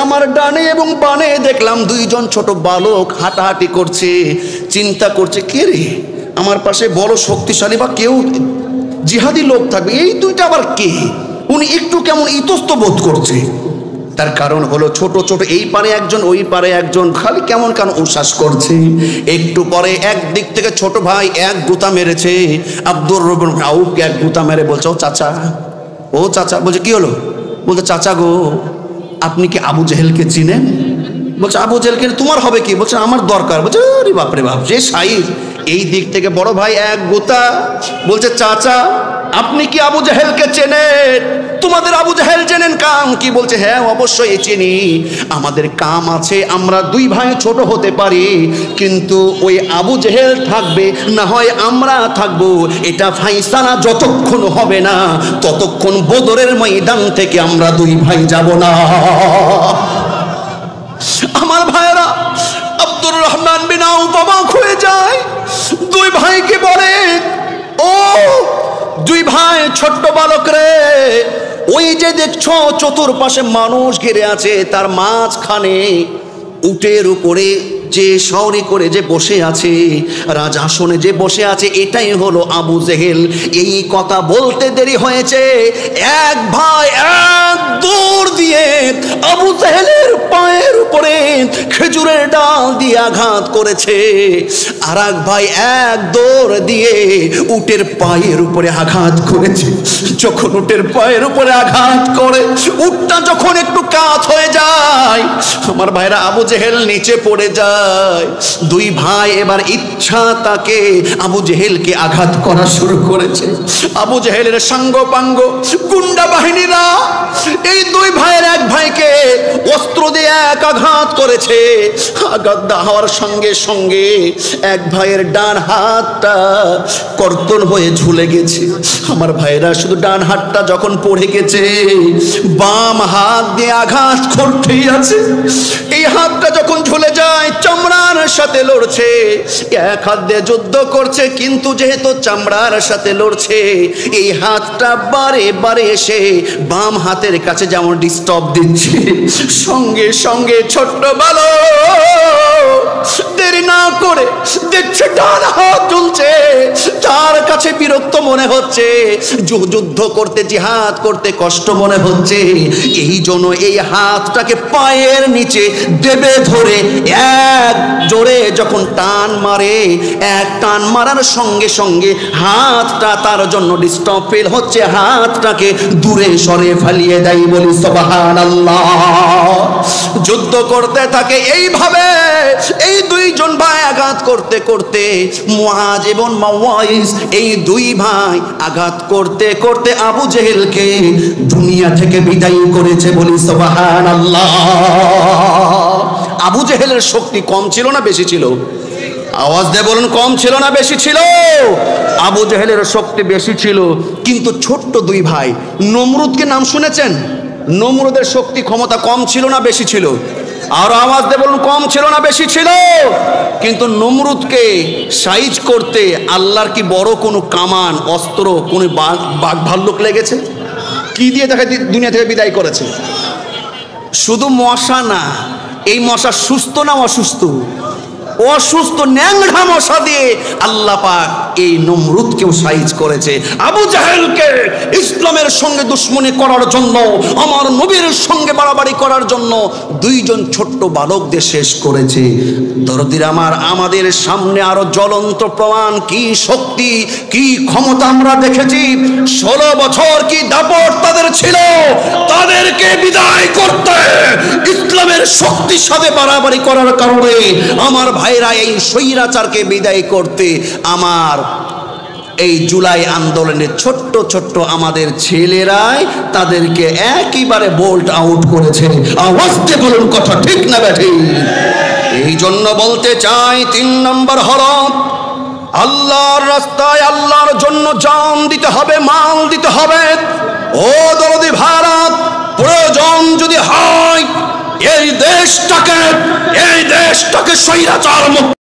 আমার ডানে এবং বামে দেখলাম দুইজন ছোট বালক হাঁটাহাঁটি করছে। চিন্তা করছে, কে রে আমার পাশে বড় শক্তিশালী বা কেউ জিহাদি লোক থাকবে, এই দুইটা আবার কে? উনি একটু কেমন ইতস্ত বোধ করছে। তার কারণ হলো ছোট ছোট, এই পারে একজন, ওই পারে একজন, খালি কেমন কেন উচ্ছ্বাস করছে। একটু পরে একদিক থেকে ছোট ভাই এক গুতা মেরেছে আব্দুর রহমান আউফকে, এক গুতা মেরে বলছে, ও চাচা, ও চাচা। বলছে কি হলো? বলছে চাচা গো, আপনি কি আবু জেহেলকে চিনেন? বলছে আবু জেহেলকে তোমার হবে কি? বলছে আমার দরকার। বলছে আরে বাপরে বাপ, যে সাইজ। এই দিক থেকে বড় ভাই এক গুতা, বলছে চাচা আপনি কি আবু জেহেলকে চেনেন? তোমাদের আবু জেহেল চেনেন? কাম কি? বলছে হ্যাঁ অবশ্যই চিনি, আমাদের কাম আছে, আমরা দুই ভাই ছোট হতে পারি, কিন্তু ওই আবু জেহেল থাকবে না হয় আমরা থাকবো, এটা ফাইসালা যতক্ষণ হবে না ততক্ষণ বদরের ময়দান থেকে আমরা দুই ভাই যাব না। আমার ভাইরা, আব্দুর রহমান বিন আউফ অবাক হয়ে যায়, দুই ভাইকে বলে, ও দুই ভাই ছোট্ট বালক রে, ওই যে দেখছো চতুর্পাশে মানুষ ঘিরে আছে, তার মাঝখানে উটের উপরে যে সওরি করে যে বসে আছে, রাজাসনে যে বসে আছে, এটাই হলো আবু জেহেল। এই কথা বলতে দেরি হয়েছে, এক ভাই এক দৌড় দিয়ে আবু জেহেলের পায়ের উপরে খেজুরের ডাল দিয়ে আঘাত করেছে, আর এক ভাই এক দৌড় দিয়ে উটের পায়ের উপরে আঘাত করেছে। যখন উটের পায়ের উপরে আঘাত করে, উটটা যখন একটু কাত হয়ে যায়, আমার ভাইরা আবু জেহেল নিচে পড়ে যায়। দুই ভাই এবার ইচ্ছা তাকে আবু জেহেলকে আঘাত করা শুরু করেছে। আবু জেহেলের সাঙ্গপাঙ্গ গুন্ডা বাহিনীরা এই দুই ভাইয়ের এক ভাইকে অস্ত্র দিয়ে এক আঘাত করেছে। আঘাত হওয়ার সঙ্গে সঙ্গে এক ভাইয়ের ডান হাতটা কর্তন হয়ে ঝুলে গেছে। আমার ভাইরা শুধু ডান হাতটা যখন পড়ে গেছে, বাম হাত দিয়ে আঘাত করতেই আছে। এই হাতটা যখন ঝুলে যায়, চামড়ার সাথে লড়ছে, এক হাত দিয়ে যুদ্ধ করছে, কিন্তু যেহেতু চামড়ার সাথে লড়ছে এই হাতটা বারে বারে এসে বাম হাতের কাছে যেমন ডিস্টার্ব দিচ্ছে, সঙ্গে সঙ্গে ছোট্ট বালক দেরি না করে দেখছে ডান হাত ঝুলছে, তার কাছে বিরক্ত মনে হচ্ছে, যুদ্ধ করতে জিহাদ করতে কষ্ট মনে হচ্ছে, এই জন্য এই হাতটাকে পায়ের নিচে দেবে ধরে এক জোরে যখন টান মারে, এক টান মারার সঙ্গে সঙ্গে হাতটা তার জন্য ডিস্টার্ব ফিল হচ্ছে, হাতটাকে দূরে সরে ফেলিয়ে দেয়। বলি সুবহানাল্লাহ। যুদ্ধ করতে থাকে এইভাবে, এই দুইজন ভাই আঘাত করতে করতে, মুআজ এবং মাওয়াইজ এই দুই ভাই আঘাত করতে করতে আবু জেহেলকে দুনিয়া থেকে বিদায় করেছে। বলি সুবহানাল্লাহ। আবু জেহেলের শক্তি কম ছিল না বেশি ছিল? আওয়াজ দিয়ে বলুন, কম ছিল না বেশি ছিল? আবু জেহেলের শক্তি বেশি ছিল, কিন্তু ছোট্ট দুই ভাই নমরুদকে নাম শুনেছেন? নমরুদের শক্তি ক্ষমতা কম ছিল না বেশি ছিল? আর আওয়াজ দিয়ে বলুন, কম ছিল না বেশি ছিল? কিন্তু নমরুদকে সাইজ করতে আল্লাহর কি বড় কোনো কামান অস্ত্র কোনো বাঘ ভাল্লুক লেগেছে? কি দিয়ে তাকে দুনিয়া থেকে বিদায় করেছে? শুধু মশা না, এই মশা সুস্থ না অসুস্থ? অসুস্থ ন্যাংড়া মশা দিয়ে আল্লাহ পাক এই নমরুদকেও সাইজ করেছে। আবু জাহেলকে ইসলামের সঙ্গে দুশ্মনী করার জন্য, আমার নবীর সঙ্গে বাড়াবাড়ি করার জন্য দুইজন ছোট্ট বালকদের শেষ করেছে। দরদির আমার, আমাদের সামনে আরো জ্বলন্ত প্রমাণ, কি শক্তি কি ক্ষমতা আমরা দেখেছি। 16 বছর কি দাপট তাদের ছিল, তাদেরকে বিদায় করতে ইসলামের শক্তির সাথে বাড়াবাড়ি করার কারণে আমার ভাইরা এই স্বৈরাচারকে বিদায় করতে আমার এই জুলাই আন্দোলনে ছোট্ট ছোট্ট আমাদের ছেলেরাই তাদেরকে একেবারে বোল্ট আউট করেছে। আওয়াজে বলুন কথা ঠিক না ব্যাঠি? এই জন্য বলতে চাই, 3 নম্বর হলো আল্লাহর রাস্তায় আল্লাহর জন্য জান দিতে হবে, মাল দিতে হবে। ও দরদি ভারত, প্রয়োজন যদি হয় এই দেশটাকে স্বৈরাচার মুক্ত